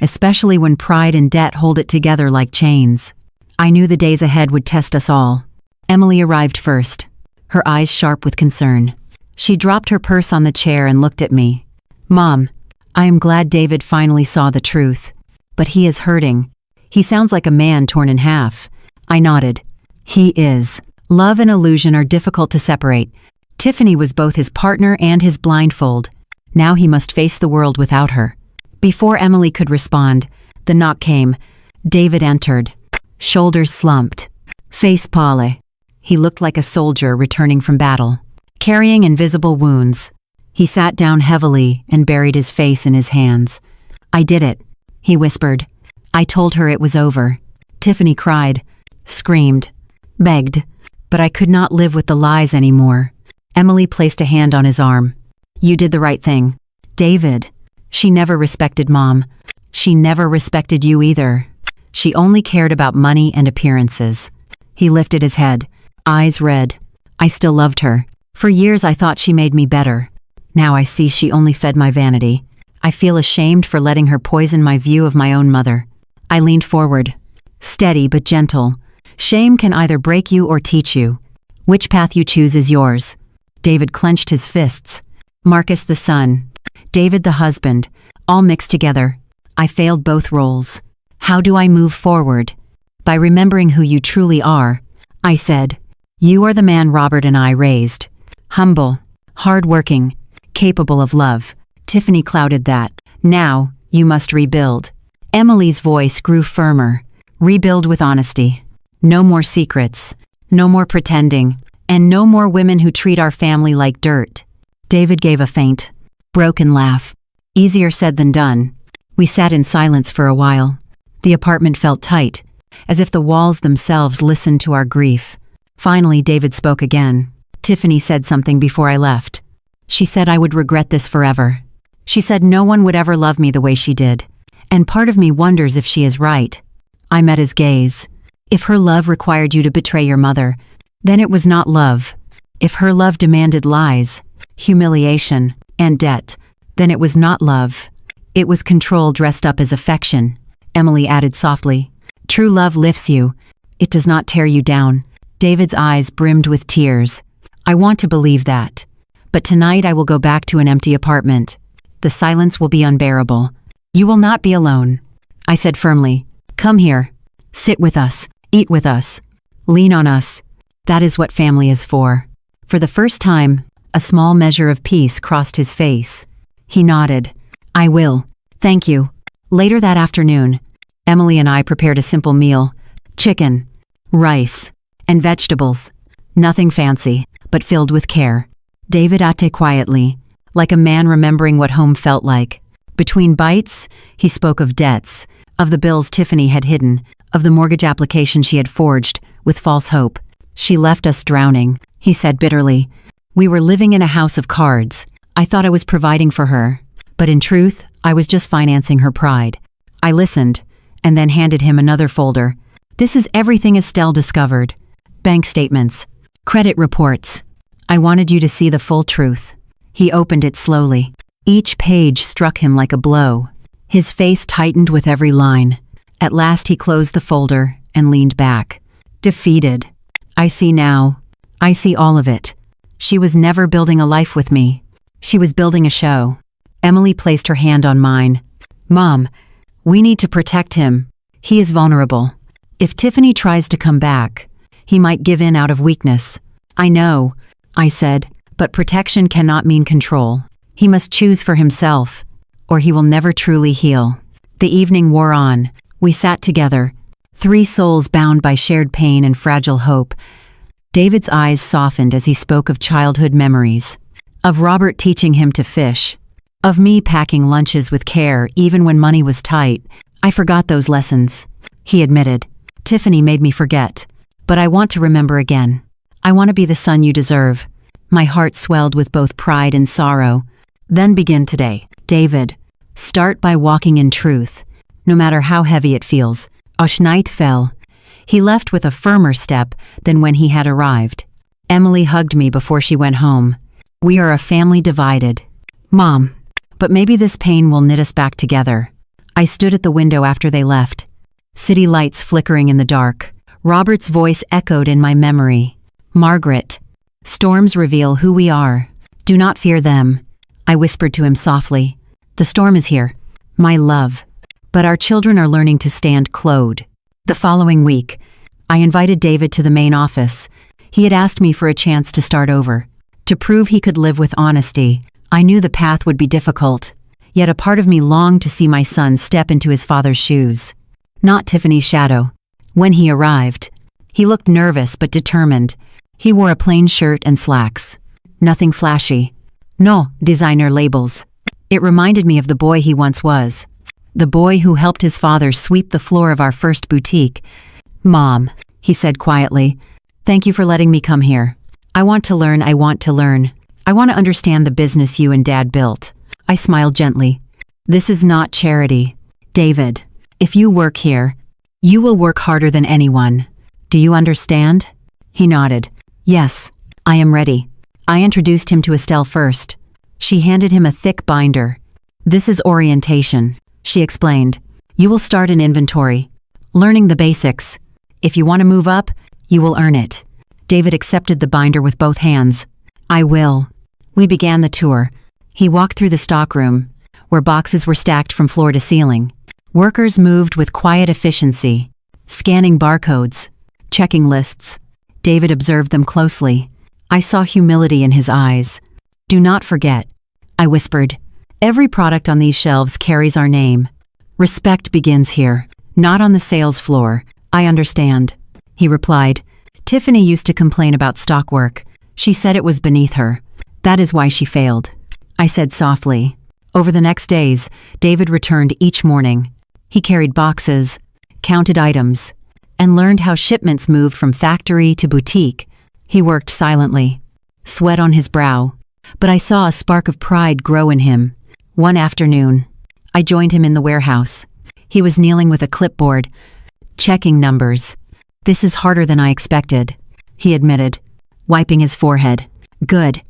especially when pride and debt hold it together like chains. I knew the days ahead would test us all. Emily arrived first, her eyes sharp with concern. She dropped her purse on the chair and looked at me. "Mom, I am glad David finally saw the truth. But he is hurting. He sounds like a man torn in half." I nodded. "He is. Love and illusion are difficult to separate. Tiffany was both his partner and his blindfold. Now he must face the world without her." Before Emily could respond, the knock came. David entered. Shoulders slumped. Face pale. He looked like a soldier returning from battle, carrying invisible wounds. He sat down heavily and buried his face in his hands. "I did it," he whispered. "I told her it was over." Tiffany cried, screamed, begged, but I could not live with the lies anymore. Emily placed a hand on his arm. "You did the right thing. David." She never respected Mom. She never respected you either. She only cared about money and appearances. He lifted his head, eyes red. I still loved her. For years I thought she made me better. Now I see she only fed my vanity. I feel ashamed for letting her poison my view of my own mother. I leaned forward, steady but gentle. Shame can either break you or teach you. Which path you choose is yours. David clenched his fists. Marcus the son, David the husband, all mixed together. I failed both roles. How do I move forward? By remembering who you truly are, I said. You are the man Robert and I raised. Humble, hard-working, capable of love. Tiffany clouded that. Now, you must rebuild. Emily's voice grew firmer. Rebuild with honesty. No more secrets. No more pretending. And no more women who treat our family like dirt. David gave a faint, broken laugh. Easier said than done. We sat in silence for a while. The apartment felt tight, as if the walls themselves listened to our grief. Finally, David spoke again. Tiffany said something before I left. She said I would regret this forever. She said no one would ever love me the way she did. And part of me wonders if she is right. I met his gaze. If her love required you to betray your mother, then it was not love. If her love demanded lies, humiliation, and debt, then it was not love. It was control dressed up as affection. Emily added softly. True love lifts you. It does not tear you down. David's eyes brimmed with tears. I want to believe that. But tonight I will go back to an empty apartment. The silence will be unbearable. You will not be alone. I said firmly. Come here. Sit with us. Eat with us. Lean on us. That is what family is for. For the first time, a small measure of peace crossed his face. He nodded. I will. Thank you. Later that afternoon, Emily and I prepared a simple meal. Chicken, rice, and vegetables. Nothing fancy, but filled with care. David ate quietly, like a man remembering what home felt like. Between bites, he spoke of debts, of the bills Tiffany had hidden, of the mortgage application she had forged, with false hope. She left us drowning, he said bitterly. We were living in a house of cards. I thought I was providing for her, but in truth, I was just financing her pride. I listened, and then handed him another folder. This is everything Estelle discovered. Bank statements, credit reports. I wanted you to see the full truth. He opened it slowly. Each page struck him like a blow. His face tightened with every line. At last he closed the folder and leaned back. Defeated. I see now. I see all of it. She was never building a life with me. She was building a show. Emily placed her hand on mine. Mom, we need to protect him. He is vulnerable. If Tiffany tries to come back, he might give in out of weakness. I know, I said, but protection cannot mean control. He must choose for himself, or he will never truly heal. The evening wore on. We sat together, three souls bound by shared pain and fragile hope. David's eyes softened as he spoke of childhood memories, of Robert teaching him to fish, of me packing lunches with care even when money was tight. I forgot those lessons, he admitted. Tiffany made me forget, but I want to remember again. I want to be the son you deserve. My heart swelled with both pride and sorrow. Then begin today. David, start by walking in truth, no matter how heavy it feels. Night fell. He left with a firmer step than when he had arrived. Emily hugged me before she went home. We are a family divided. Mom, but maybe this pain will knit us back together. I stood at the window after they left. City lights flickering in the dark. Robert's voice echoed in my memory. Margaret, storms reveal who we are. Do not fear them. I whispered to him softly. The storm is here, my love. But our children are learning to stand clothed. The following week, I invited David to the main office. He had asked me for a chance to start over. To prove he could live with honesty, I knew the path would be difficult. Yet a part of me longed to see my son step into his father's shoes. Not Tiffany's shadow. When he arrived, he looked nervous but determined. He wore a plain shirt and slacks. Nothing flashy. No designer labels. It reminded me of the boy he once was. The boy who helped his father sweep the floor of our first boutique. Mom, he said quietly, thank you for letting me come here. I want to learn. I want to understand the business you and Dad built. I smiled gently. This is not charity. David, if you work here, you will work harder than anyone. Do you understand? He nodded. Yes, I am ready. I introduced him to Estelle first. She handed him a thick binder. This is orientation, she explained. You will start an inventory, learning the basics. If you want to move up, you will earn it. David accepted the binder with both hands. I will. We began the tour. He walked through the stockroom, where boxes were stacked from floor to ceiling. Workers moved with quiet efficiency, scanning barcodes, checking lists. David observed them closely. I saw humility in his eyes. Do not forget, I whispered. Every product on these shelves carries our name. Respect begins here, not on the sales floor. I understand, he replied. Tiffany used to complain about stock work. She said it was beneath her. That is why she failed. I said softly. Over the next days, David returned each morning. He carried boxes, counted items, and learned how shipments moved from factory to boutique. He worked silently, sweat on his brow, but I saw a spark of pride grow in him. One afternoon, I joined him in the warehouse. He was kneeling with a clipboard, checking numbers. This is harder than I expected, he admitted, wiping his forehead. Good,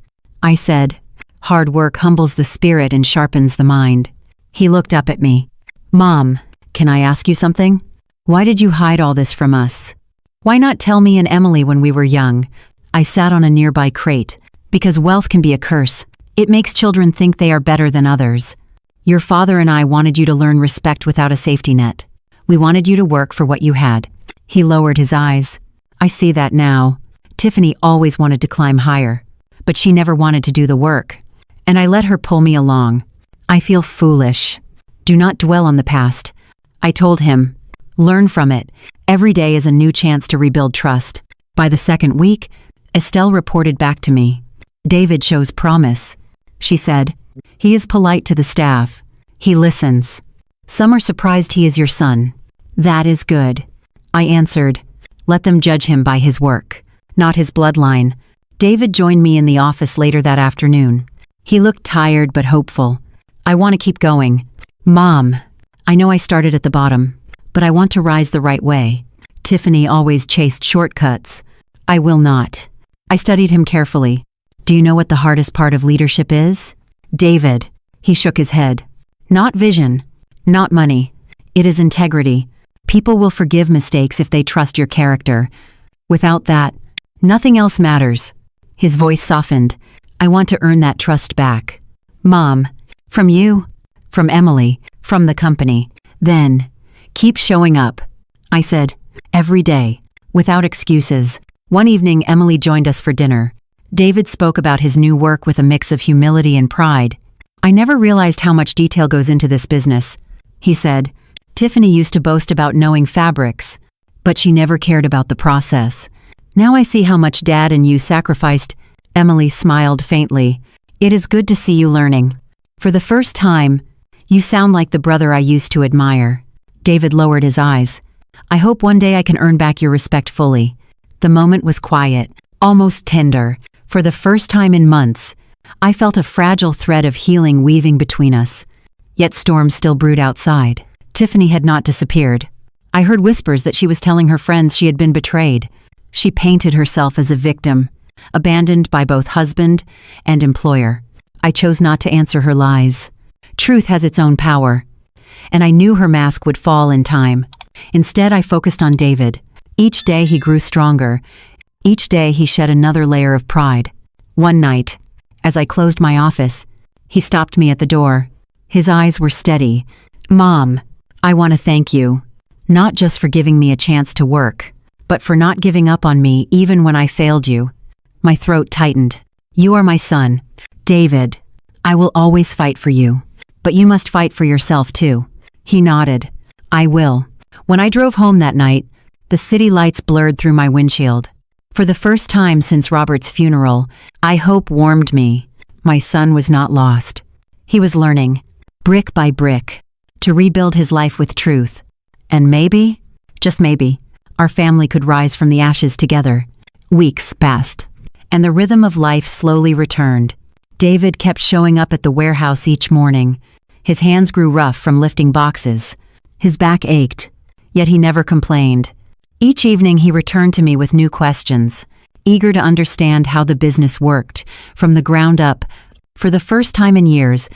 I said. Hard work humbles the spirit and sharpens the mind. He looked up at me. Mom, can I ask you something? Why did you hide all this from us? Why not tell me and Emily when we were young? I sat on a nearby crate. Because wealth can be a curse. It makes children think they are better than others. Your father and I wanted you to learn respect without a safety net. We wanted you to work for what you had. He lowered his eyes. I see that now. Tiffany always wanted to climb higher, but she never wanted to do the work. And I let her pull me along. I feel foolish. Do not dwell on the past. I told him, learn from it. Every day is a new chance to rebuild trust. By the second week, Estelle reported back to me. David shows promise, she said. He is polite to the staff. He listens. Some are surprised he is your son. That is good. I answered. Let them judge him by his work, not his bloodline. David joined me in the office later that afternoon. He looked tired but hopeful. I want to keep going. Mom, I know I started at the bottom, but I want to rise the right way. Tiffany always chased shortcuts. I will not. I studied him carefully. Do you know what the hardest part of leadership is? David, he shook his head. Not vision, not money. It is integrity. People will forgive mistakes if they trust your character. Without that, nothing else matters. His voice softened. I want to earn that trust back. Mom, from you, from Emily, from the company. Then, keep showing up, I said, every day, without excuses. One evening, Emily joined us for dinner. David spoke about his new work with a mix of humility and pride. I never realized how much detail goes into this business, he said. Tiffany used to boast about knowing fabrics, but she never cared about the process. Now I see how much Dad and you sacrificed. Emily smiled faintly. It is good to see you learning. For the first time, you sound like the brother I used to admire. David lowered his eyes. I hope one day I can earn back your respect fully. The moment was quiet, almost tender. For the first time in months, I felt a fragile thread of healing weaving between us. Yet storms still brewed outside. Tiffany had not disappeared. I heard whispers that she was telling her friends she had been betrayed. She painted herself as a victim, abandoned by both husband and employer. I chose not to answer her lies. Truth has its own power, and I knew her mask would fall in time. Instead, I focused on David. Each day he grew stronger. Each day he shed another layer of pride. One night, as I closed my office, he stopped me at the door. His eyes were steady. "Mom, I want to thank you, not just for giving me a chance to work, but for not giving up on me even when I failed you." My throat tightened. "You are my son, David. I will always fight for you. But you must fight for yourself too." He nodded. "I will." When I drove home that night, the city lights blurred through my windshield. For the first time since Robert's funeral, hope warmed me. My son was not lost. He was learning, brick by brick, to rebuild his life with truth. And maybe, just maybe, our family could rise from the ashes together. Weeks passed, and the rhythm of life slowly returned. David kept showing up at the warehouse each morning. His hands grew rough from lifting boxes. His back ached, yet he never complained. Each evening he returned to me with new questions, eager to understand how the business worked, from the ground up. For the first time in years,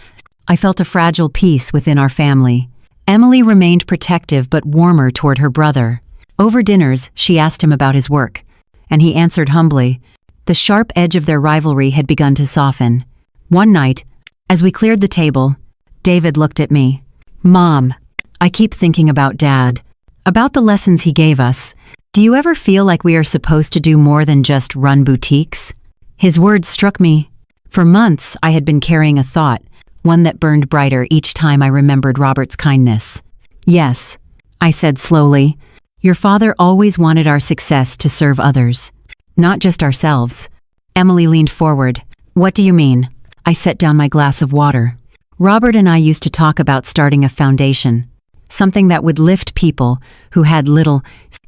I felt a fragile peace within our family. Emily remained protective but warmer toward her brother. Over dinners, she asked him about his work, and he answered humbly. The sharp edge of their rivalry had begun to soften. One night, as we cleared the table, David looked at me. "Mom, I keep thinking about Dad, about the lessons he gave us. Do you ever feel like we are supposed to do more than just run boutiques?" His words struck me. For months, I had been carrying a thought, one that burned brighter each time I remembered Robert's kindness. "Yes," I said slowly. "Your father always wanted our success to serve others, not just ourselves." Emily leaned forward. "What do you mean?" I set down my glass of water. "Robert and I used to talk about starting a foundation, something that would lift people who had little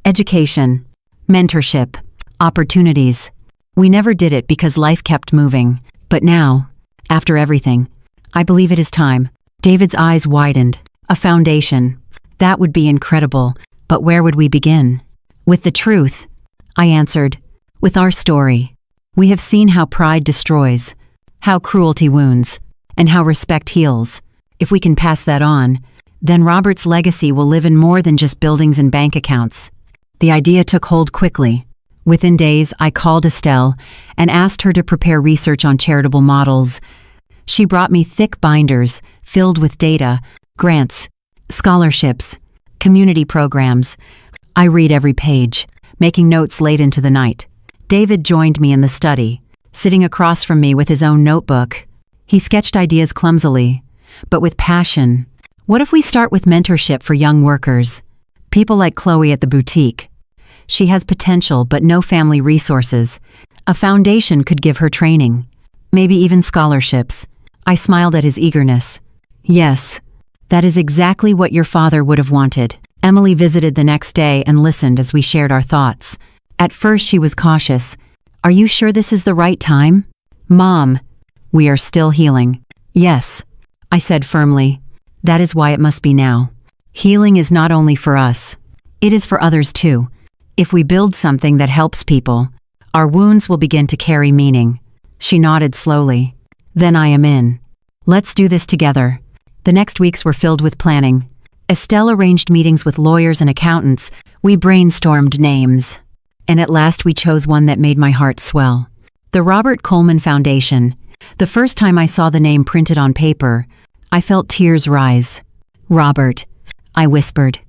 education, mentorship, opportunities. We never did it because life kept moving. But now, after everything, I believe it is time." David's eyes widened. "A foundation. That would be incredible. But where would we begin?" "With the truth," I answered. "With our story. We have seen how pride destroys, how cruelty wounds, and how respect heals. If we can pass that on, then Robert's legacy will live in more than just buildings and bank accounts." The idea took hold quickly. Within days, I called Estelle and asked her to prepare research on charitable models. She brought me thick binders filled with data, grants, scholarships, community programs. I read every page, making notes late into the night. David joined me in the study, sitting across from me with his own notebook. He sketched ideas clumsily, but with passion. What if we start with mentorship for young workers? People like Chloe at the boutique. She has potential but no family resources. A foundation could give her training, maybe even scholarships. I smiled at his eagerness. "Yes, that is exactly what your father would have wanted." Emily visited the next day and listened as we shared our thoughts. At first she was cautious. "Are you sure this is the right time?" "Mom, we are still healing." "Yes," I said firmly. "That is why it must be now. Healing is not only for us, it is for others too. If we build something that helps people, our wounds will begin to carry meaning." She nodded slowly. "Then I am in. Let's do this together." The next weeks were filled with planning. Estelle arranged meetings with lawyers and accountants. We brainstormed names, and at last we chose one that made my heart swell. The Robert Coleman Foundation. The first time I saw the name printed on paper, I felt tears rise. "Robert," I whispered,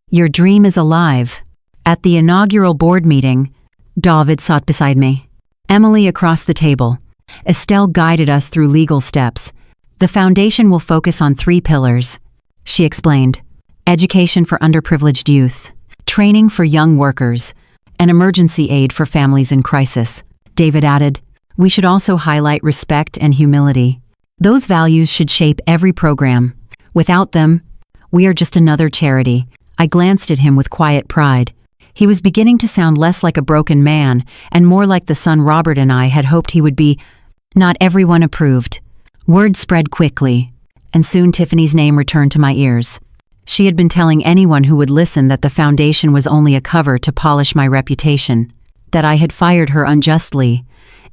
"your dream is alive." At the inaugural board meeting, David sat beside me. Emily across the table. Estelle guided us through legal steps. "The foundation will focus on 3 pillars," she explained. "Education for underprivileged youth, training for young workers, and emergency aid for families in crisis." David added, "We should also highlight respect and humility. Those values should shape every program. Without them, we are just another charity." I glanced at him with quiet pride. He was beginning to sound less like a broken man and more like the son Robert and I had hoped he would be. Not everyone approved. Word spread quickly, and soon Tiffany's name returned to my ears. She had been telling anyone who would listen that the foundation was only a cover to polish my reputation, that I had fired her unjustly,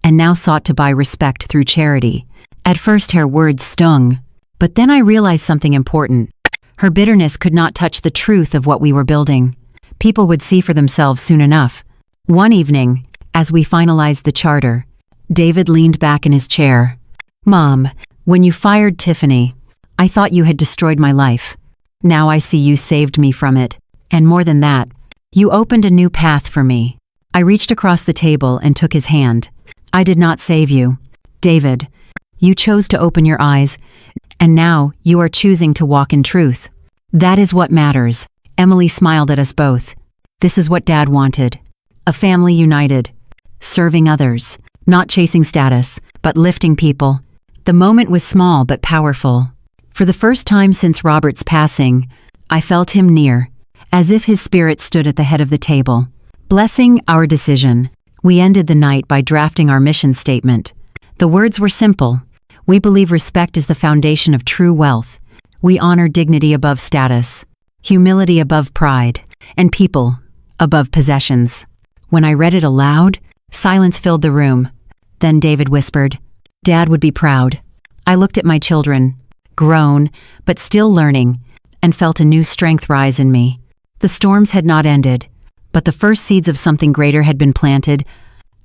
and now sought to buy respect through charity. At first her words stung, but then I realized something important. Her bitterness could not touch the truth of what we were building. People would see for themselves soon enough. One evening, as we finalized the charter, David leaned back in his chair. "Mom, when you fired Tiffany, I thought you had destroyed my life. Now I see you saved me from it. And more than that, you opened a new path for me." I reached across the table and took his hand. "I did not save you, David. You chose to open your eyes, and now you are choosing to walk in truth. That is what matters." Emily smiled at us both. This is what Dad wanted. A family united, serving others, not chasing status, but lifting people. The moment was small but powerful. For the first time since Robert's passing, I felt him near, as if his spirit stood at the head of the table, blessing our decision. We ended the night by drafting our mission statement. The words were simple. We believe respect is the foundation of true wealth. We honor dignity above status, humility above pride, and people above possessions. When I read it aloud, silence filled the room. Then David whispered, "Dad would be proud." I looked at my children, grown, but still learning, and felt a new strength rise in me. The storms had not ended, but the first seeds of something greater had been planted.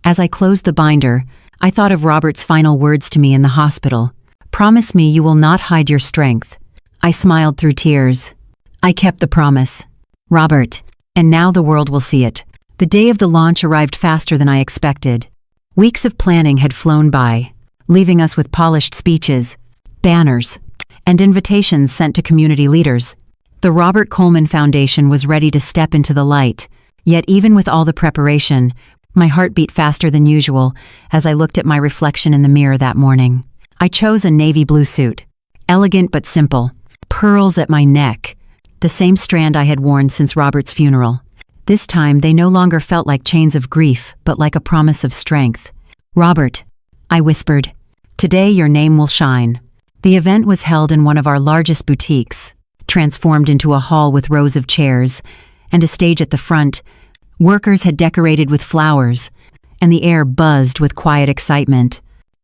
As I closed the binder, I thought of Robert's final words to me in the hospital. "Promise me you will not hide your strength." I smiled through tears. I kept the promise. Robert, and now the world will see it. The day of the launch arrived faster than I expected. Weeks of planning had flown by, leaving us with polished speeches, banners, and invitations sent to community leaders. The Robert Coleman Foundation was ready to step into the light, yet even with all the preparation, my heart beat faster than usual as I looked at my reflection in the mirror that morning. I chose a navy blue suit, elegant but simple, pearls at my neck, the same strand I had worn since Robert's funeral. This time they no longer felt like chains of grief, but like a promise of strength. "Robert," I whispered, "today your name will shine." The event was held in one of our largest boutiques, transformed into a hall with rows of chairs and a stage at the front. Workers had decorated with flowers, and the air buzzed with quiet excitement.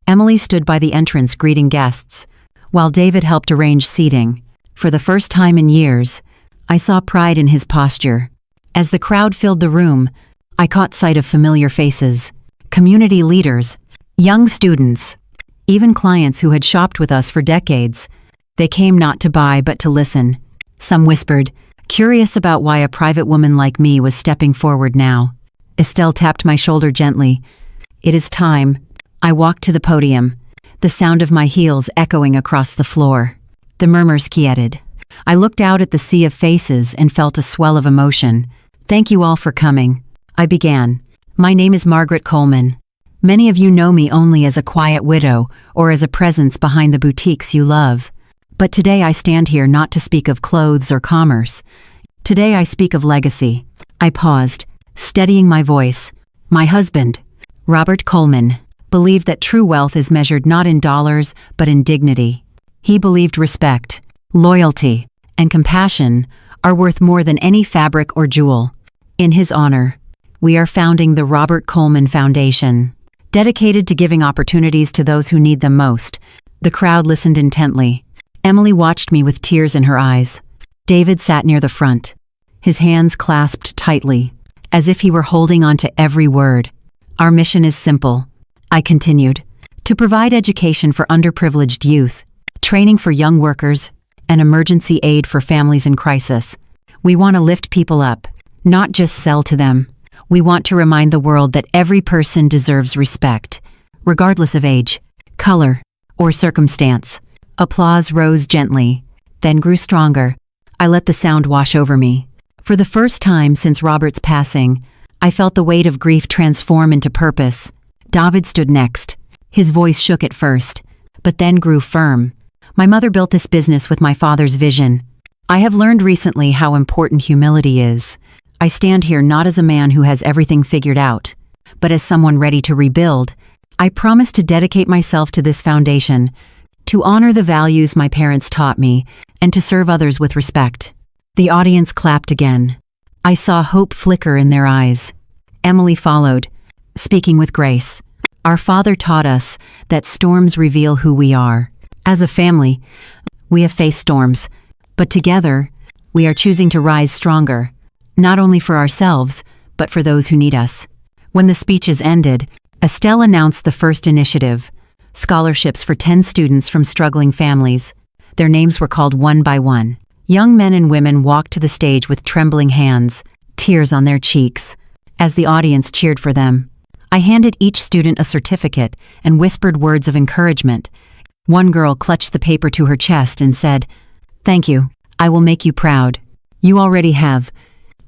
Emily stood by the entrance greeting guests, while David helped arrange seating. For the first time in years, I saw pride in his posture. As the crowd filled the room, I caught sight of familiar faces, community leaders, young students, even clients who had shopped with us for decades. They came not to buy but to listen. Some whispered, curious about why a private woman like me was stepping forward now. Estelle tapped my shoulder gently. "It is time." I walked to the podium, the sound of my heels echoing across the floor. The murmurs quieted. I looked out at the sea of faces and felt a swell of emotion. "Thank you all for coming," I began. "My name is Margaret Coleman. Many of you know me only as a quiet widow or as a presence behind the boutiques you love. But today I stand here not to speak of clothes or commerce. Today I speak of legacy." I paused, steadying my voice. My husband, Robert Coleman, believed that true wealth is measured not in dollars but in dignity. He believed respect, loyalty, and compassion are worth more than any fabric or jewel. In his honor, we are founding the Robert Coleman Foundation, dedicated to giving opportunities to those who need them most. The crowd listened intently. Emily watched me with tears in her eyes. David sat near the front, his hands clasped tightly, as if he were holding on to every word. "Our mission is simple," I continued, "to provide education for underprivileged youth, training for young workers, and emergency aid for families in crisis. We want to lift people up, not just sell to them. We want to remind the world that every person deserves respect, regardless of age, color, or circumstance." Applause rose gently, then grew stronger. I let the sound wash over me. For the first time since Robert's passing, I felt the weight of grief transform into purpose. David stood next. His voice shook at first, but then grew firm. "My mother built this business with my father's vision. I have learned recently how important humility is. I stand here not as a man who has everything figured out, but as someone ready to rebuild. I promise to dedicate myself to this foundation, to honor the values my parents taught me, and to serve others with respect." The audience clapped again. I saw hope flicker in their eyes. Emily followed, speaking with grace. Our Father taught us that storms reveal who we are. As a family, we have faced storms, but together, we are choosing to rise stronger, not only for ourselves, but for those who need us. When the speeches ended, Estelle announced the first initiative, scholarships for 10 students from struggling families. Their names were called one by one. Young men and women walked to the stage with trembling hands, tears on their cheeks. As the audience cheered for them, I handed each student a certificate and whispered words of encouragement. One girl clutched the paper to her chest and said, "Thank you. I will make you proud." "You already have,"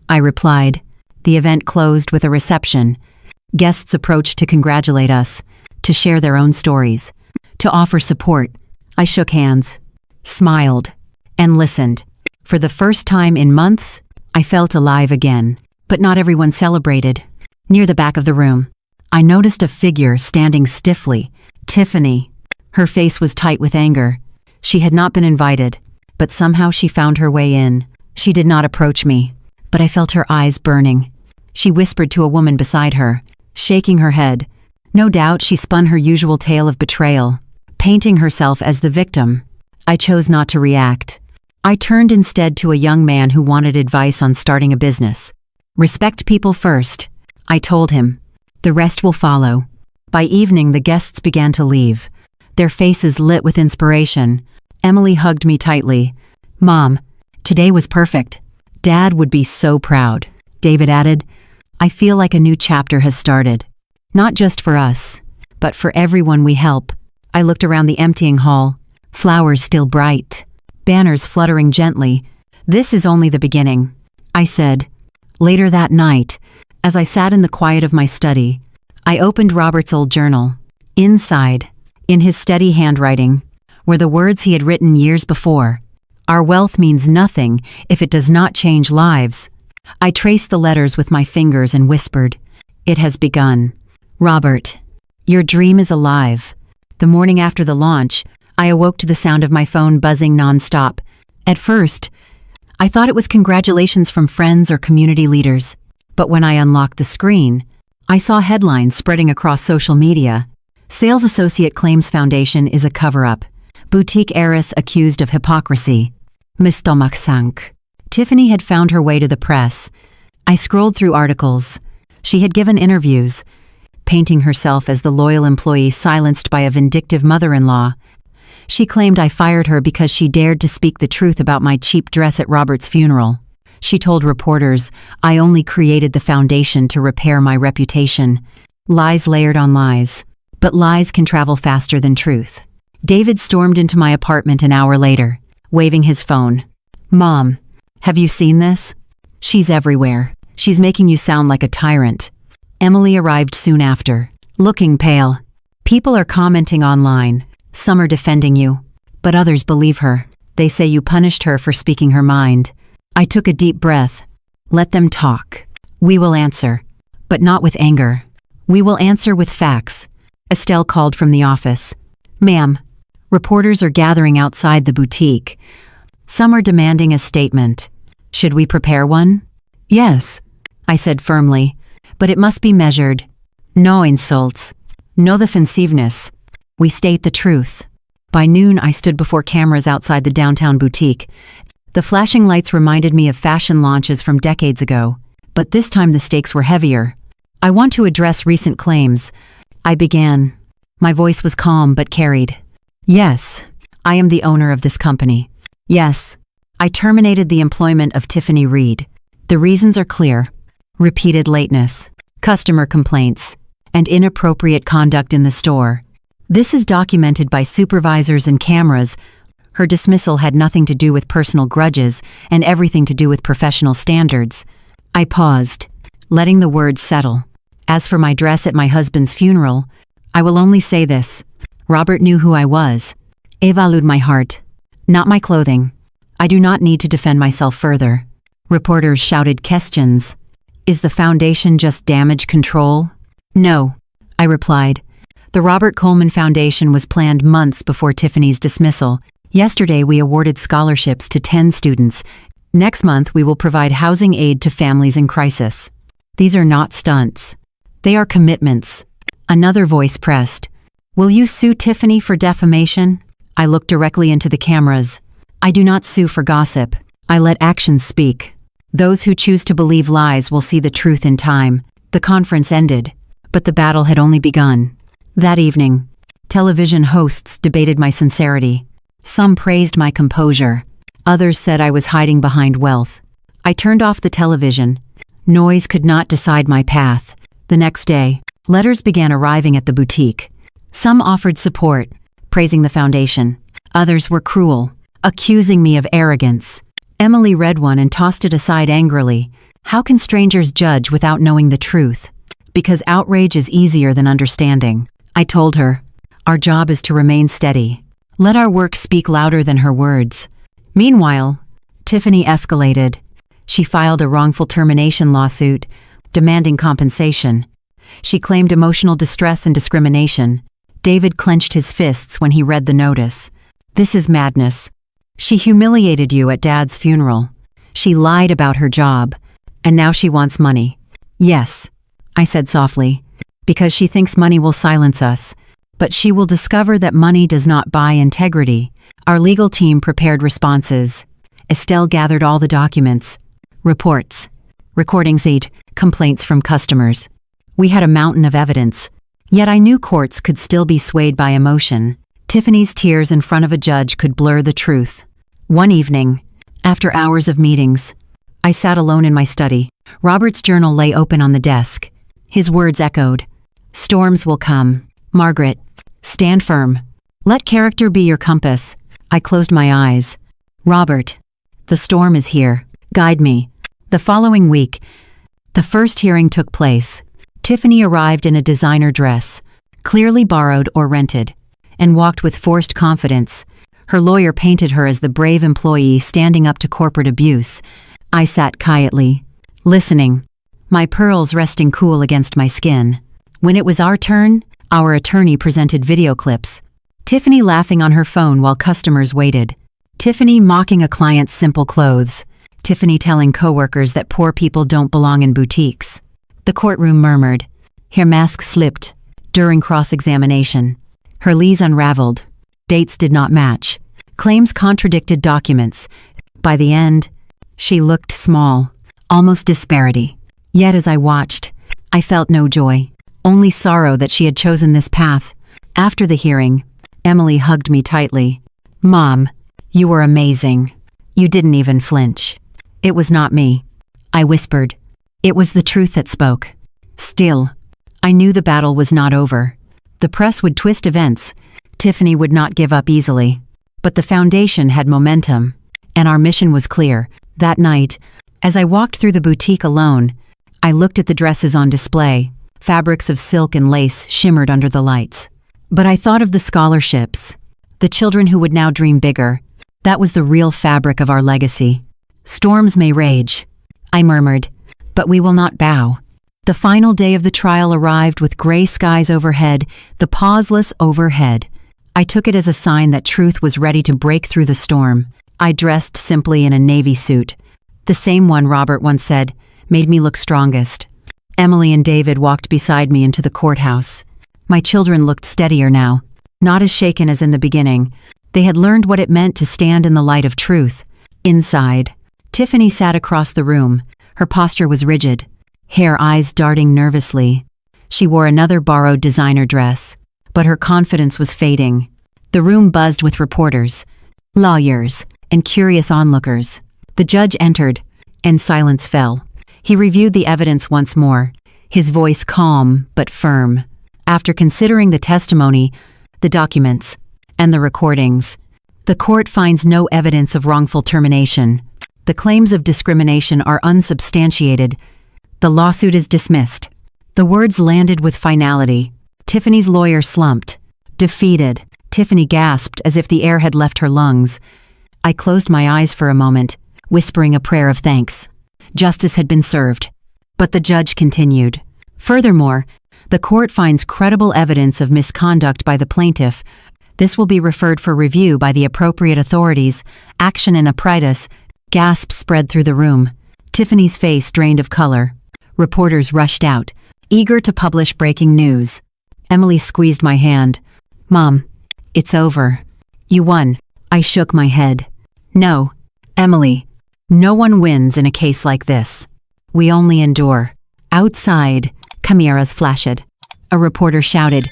I replied. The event closed with a reception. Guests approached to congratulate us, to share their own stories, to offer support. I shook hands, smiled, and listened. For the first time in months, I felt alive again. But not everyone celebrated. Near the back of the room, I noticed a figure standing stiffly. Tiffany. Her face was tight with anger. She had not been invited, but somehow she found her way in. She did not approach me, but I felt her eyes burning. She whispered to a woman beside her, shaking her head. No doubt she spun her usual tale of betrayal, painting herself as the victim. I chose not to react. I turned instead to a young man who wanted advice on starting a business. "Respect people first," I told him. "The rest will follow." By evening, the guests began to leave, their faces lit with inspiration. Emily hugged me tightly. "Mom, today was perfect. Dad would be so proud." David added, "I feel like a new chapter has started. Not just for us, but for everyone we help." I looked around the emptying hall, flowers still bright, banners fluttering gently. "This is only the beginning," I said. Later that night, as I sat in the quiet of my study, I opened Robert's old journal. Inside, in his steady handwriting, were the words he had written years before. "Our wealth means nothing if it does not change lives." I traced the letters with my fingers and whispered, "It has begun. Robert, your dream is alive." The morning after the launch, I awoke to the sound of my phone buzzing nonstop. At first, I thought it was congratulations from friends or community leaders. But when I unlocked the screen, I saw headlines spreading across social media. Sales associate claims foundation is a cover-up. Boutique heiress accused of hypocrisy. My stomach sank. Tiffany had found her way to the press. I scrolled through articles. She had given interviews, painting herself as the loyal employee silenced by a vindictive mother-in-law. She claimed I fired her because she dared to speak the truth about my cheap dress at Robert's funeral. She told reporters I only created the foundation to repair my reputation. Lies layered on lies. But lies can travel faster than truth. David stormed into my apartment an hour later, waving his phone. "Mom, have you seen this? She's everywhere. She's making you sound like a tyrant." Emily arrived soon after, looking pale. "People are commenting online. Some are defending you, but others believe her. They say you punished her for speaking her mind." I took a deep breath. "Let them talk. We will answer, but not with anger. We will answer with facts." Estelle called from the office. "Ma'am, reporters are gathering outside the boutique. Some are demanding a statement. Should we prepare one?" "Yes," I said firmly, "but it must be measured. No insults. No defensiveness. We state the truth." By noon, I stood before cameras outside the downtown boutique. The flashing lights reminded me of fashion launches from decades ago, but this time the stakes were heavier. "I want to address recent claims," I began. My voice was calm but carried. "Yes, I am the owner of this company. Yes, I terminated the employment of Tiffany Reed. The reasons are clear. Repeated lateness, customer complaints, and inappropriate conduct in the store. This is documented by supervisors and cameras. Her dismissal had nothing to do with personal grudges and everything to do with professional standards." I paused, letting the words settle. As for my dress at my husband's funeral, I will only say this. Robert knew who I was. He valued my heart, not my clothing. I do not need to defend myself further. Reporters shouted questions. "Is the foundation just damage control?" "No," I replied. The Robert Coleman Foundation was planned months before Tiffany's dismissal. Yesterday we awarded scholarships to 10 students. Next month, we will provide housing aid to families in crisis. These are not stunts. They are commitments. Another voice pressed. Will you sue Tiffany for defamation? I looked directly into the cameras. I do not sue for gossip. I let actions speak. Those who choose to believe lies will see the truth in time. The conference ended, but the battle had only begun. That evening, television hosts debated my sincerity. Some praised my composure. Others said I was hiding behind wealth. I turned off the television. Noise could not decide my path. The next day, letters began arriving at the boutique. Some offered support, praising the foundation. Others were cruel, accusing me of arrogance. Emily read one and tossed it aside angrily. How can strangers judge without knowing the truth? Because outrage is easier than understanding. I told her, our job is to remain steady. Let our work speak louder than her words. Meanwhile, Tiffany escalated. She filed a wrongful termination lawsuit, demanding compensation. She claimed emotional distress and discrimination. David clenched his fists when he read the notice. This is madness. She humiliated you at Dad's funeral. She lied about her job. And now she wants money. Yes, I said softly, because she thinks money will silence us. But she will discover that money does not buy integrity. Our legal team prepared responses. Estelle gathered all the documents, reports, recordings, complaints from customers. We had a mountain of evidence. Yet I knew courts could still be swayed by emotion. Tiffany's tears in front of a judge could blur the truth. One evening, after hours of meetings, I sat alone in my study. Robert's journal lay open on the desk. His words echoed. Storms will come. Margaret, stand firm. Let character be your compass. I closed my eyes. Robert, the storm is here. Guide me. The following week, the first hearing took place. Tiffany arrived in a designer dress, clearly borrowed or rented, and walked with forced confidence. Her lawyer painted her as the brave employee standing up to corporate abuse. I sat quietly, listening, my pearls resting cool against my skin. When it was our turn, our attorney presented video clips. Tiffany laughing on her phone while customers waited. Tiffany mocking a client's simple clothes. Tiffany telling coworkers that poor people don't belong in boutiques. The courtroom murmured. Her mask slipped. During cross-examination, her lees unraveled. Dates did not match. Claims contradicted documents. By the end, she looked small, almost disparity. Yet as I watched, I felt no joy, only sorrow that she had chosen this path. After the hearing, Emily hugged me tightly. Mom, you were amazing. You didn't even flinch. It was not me. I whispered. It was the truth that spoke. Still, I knew the battle was not over. The press would twist events. Tiffany would not give up easily. But the foundation had momentum, and our mission was clear. That night, as I walked through the boutique alone, I looked at the dresses on display. Fabrics of silk and lace shimmered under the lights. But I thought of the scholarships, the children who would now dream bigger. That was the real fabric of our legacy. Storms may rage, I murmured, but we will not bow. The final day of the trial arrived with gray skies overhead, the pauseless overhead. I took it as a sign that truth was ready to break through the storm. I dressed simply in a navy suit. The same one Robert once said, made me look strongest. Emily and David walked beside me into the courthouse. My children looked steadier now, not as shaken as in the beginning. They had learned what it meant to stand in the light of truth. Inside, Tiffany sat across the room. Her posture was rigid, hair eyes darting nervously. She wore another borrowed designer dress, but her confidence was fading. The room buzzed with reporters, lawyers, and curious onlookers. The judge entered, and silence fell. He reviewed the evidence once more, his voice calm but firm. After considering the testimony, the documents, and the recordings, the court finds no evidence of wrongful termination. The claims of discrimination are unsubstantiated. The lawsuit is dismissed. The words landed with finality. Tiffany's lawyer slumped. Defeated. Tiffany gasped as if the air had left her lungs. I closed my eyes for a moment, whispering a prayer of thanks. Justice had been served. But the judge continued. Furthermore, the court finds credible evidence of misconduct by the plaintiff. This will be referred for review by the appropriate authorities. Action in Apritis. Gasps spread through the room. Tiffany's face drained of color. Reporters rushed out, eager to publish breaking news. Emily squeezed my hand. "Mom, it's over. You won." I shook my head. "No, Emily. No one wins in a case like this. We only endure." Outside, cameras flashed. A reporter shouted,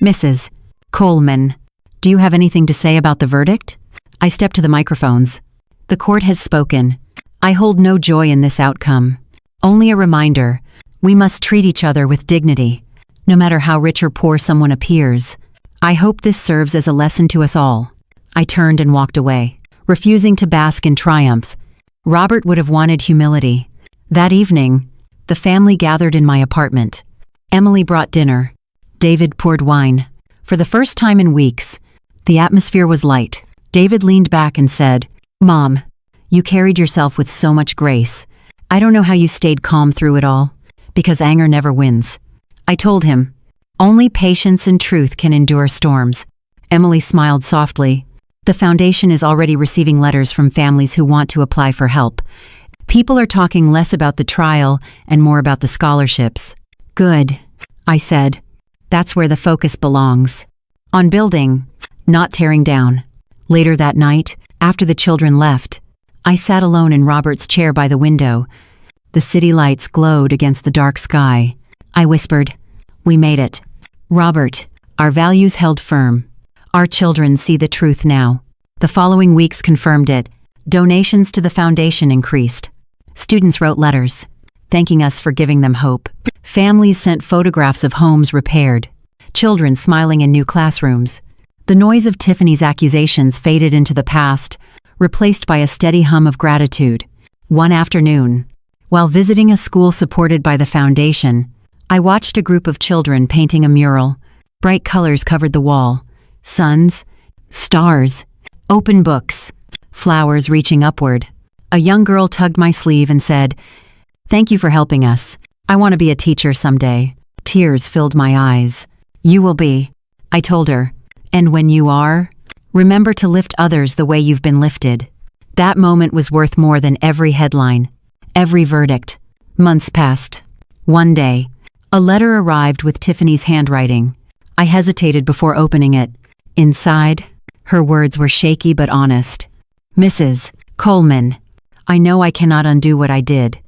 "Mrs. Coleman, do you have anything to say about the verdict?" I stepped to the microphones. "The court has spoken. I hold no joy in this outcome. Only a reminder, we must treat each other with dignity, no matter how rich or poor someone appears. I hope this serves as a lesson to us all." I turned and walked away, refusing to bask in triumph. Robert would have wanted humility. That evening, the family gathered in my apartment. Emily brought dinner. David poured wine. For the first time in weeks, the atmosphere was light. David leaned back and said, "Mom, you carried yourself with so much grace. I don't know how you stayed calm through it all, because anger never wins." I told him, "Only patience and truth can endure storms." Emily smiled softly. "The foundation is already receiving letters from families who want to apply for help. People are talking less about the trial and more about the scholarships." "Good," I said. "That's where the focus belongs. On building, not tearing down." Later that night, after the children left, I sat alone in Robert's chair by the window. The city lights glowed against the dark sky. I whispered, "We made it. Robert, our values held firm. Our children see the truth now." The following weeks confirmed it. Donations to the foundation increased. Students wrote letters, thanking us for giving them hope. Families sent photographs of homes repaired, children smiling in new classrooms. The noise of Tiffany's accusations faded into the past, replaced by a steady hum of gratitude. One afternoon, while visiting a school supported by the foundation, I watched a group of children painting a mural. Bright colors covered the wall. Suns, stars, open books, flowers reaching upward. A young girl tugged my sleeve and said, "Thank you for helping us. I want to be a teacher someday." Tears filled my eyes. "You will be," I told her. "And when you are, remember to lift others the way you've been lifted." That moment was worth more than every headline, every verdict. Months passed. One day, a letter arrived with Tiffany's handwriting. I hesitated before opening it. Inside, her words were shaky but honest. "Mrs. Coleman, I know I cannot undo what I did.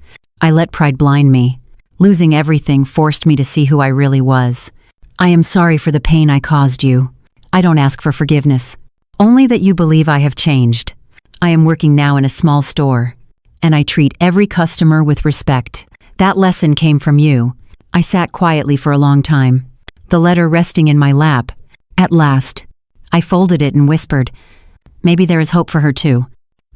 I let pride blind me. Losing everything forced me to see who I really was. I am sorry for the pain I caused you. I don't ask for forgiveness, only that you believe I have changed. I am working now in a small store, and I treat every customer with respect. That lesson came from you." I sat quietly for a long time, the letter resting in my lap. At last, I folded it and whispered, "Maybe there is hope for her too."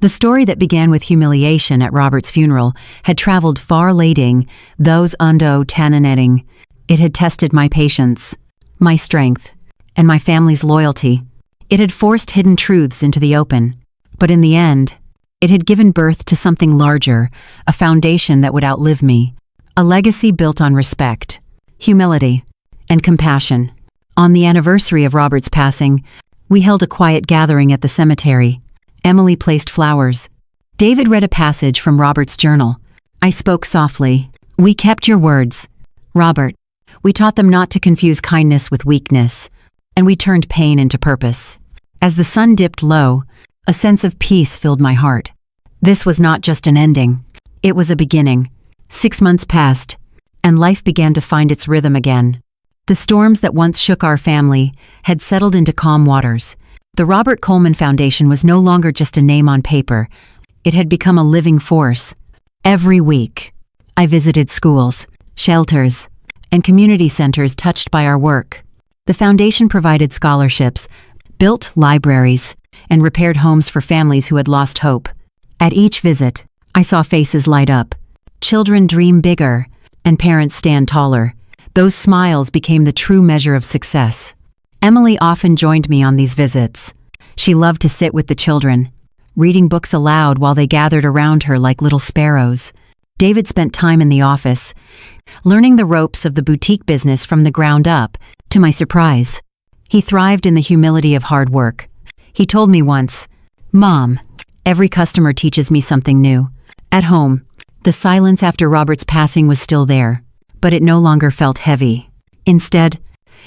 The story that began with humiliation at Robert's funeral had traveled far, leading those undo tananetting. It had tested my patience, my strength, and my family's loyalty. It had forced hidden truths into the open. But in the end, it had given birth to something larger, a foundation that would outlive me. A legacy built on respect, humility, and compassion. On the anniversary of Robert's passing, we held a quiet gathering at the cemetery. Emily placed flowers. David read a passage from Robert's journal. I spoke softly. "We kept your words, Robert. We taught them not to confuse kindness with weakness, and we turned pain into purpose." As the sun dipped low, a sense of peace filled my heart. This was not just an ending. It was a beginning. 6 months passed, and life began to find its rhythm again. The storms that once shook our family had settled into calm waters. The Robert Coleman Foundation was no longer just a name on paper. It had become a living force. Every week, I visited schools, shelters, and community centers touched by our work. The foundation provided scholarships, built libraries, and repaired homes for families who had lost hope. At each visit, I saw faces light up. Children dream bigger, and parents stand taller. Those smiles became the true measure of success. Emily often joined me on these visits. She loved to sit with the children, reading books aloud while they gathered around her like little sparrows. David spent time in the office, learning the ropes of the boutique business from the ground up. To my surprise, he thrived in the humility of hard work. He told me once, "Mom, Every customer teaches me something new. At home, the silence after Robert's passing was still there, but it no longer felt heavy. Instead,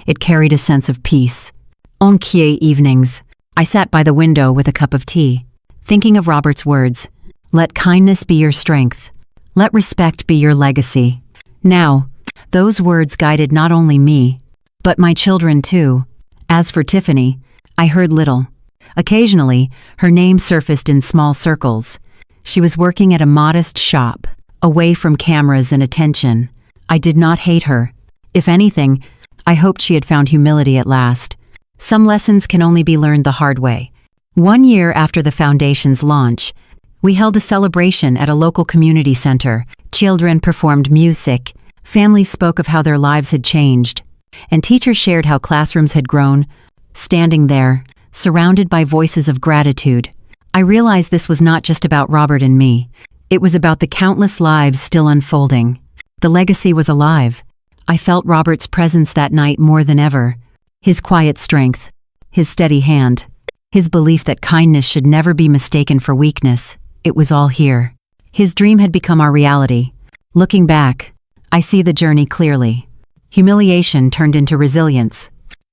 it carried a sense of peace. On quiet evenings, I sat by the window with a cup of tea, thinking of Robert's words. Let kindness be your strength. Let respect be your legacy. Now, those words guided not only me, but my children too. As for Tiffany, I heard little. Occasionally, her name surfaced in small circles. She was working at a modest shop, away from cameras and attention. I did not hate her. If anything, I hoped she had found humility at last. Some lessons can only be learned the hard way. 1 year after the foundation's launch, we held a celebration at a local community center. Children performed music, families spoke of how their lives had changed, and teachers shared how classrooms had grown. Standing there, surrounded by voices of gratitude, I realized this was not just about Robert and me. It was about the countless lives still unfolding. The legacy was alive. I felt Robert's presence that night more than ever. His quiet strength, his steady hand, his belief that kindness should never be mistaken for weakness. It was all here. His dream had become our reality. Looking back, I see the journey clearly. Humiliation turned into resilience.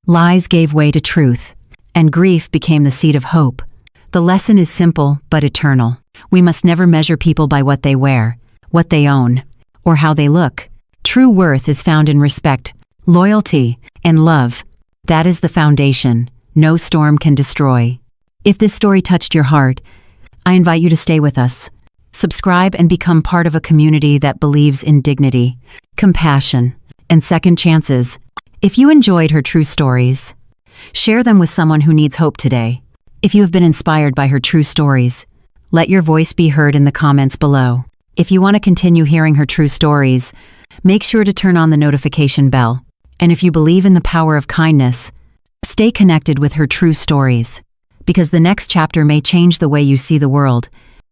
Lies gave way to truth, and grief became the seed of hope. The lesson is simple but eternal. We must never measure people by what they wear, what they own, or how they look. True worth is found in respect, loyalty, and love. That is the foundation no storm can destroy. If this story touched your heart, I invite you to stay with us. Subscribe and become part of a community that believes in dignity, compassion, and second chances. If you enjoyed her true stories, share them with someone who needs hope today. If you have been inspired by her true stories, let your voice be heard in the comments below. If you want to continue hearing her true stories, make sure to turn on the notification bell. And if you believe in the power of kindness, stay connected with her true stories, because the next chapter may change the way you see the world.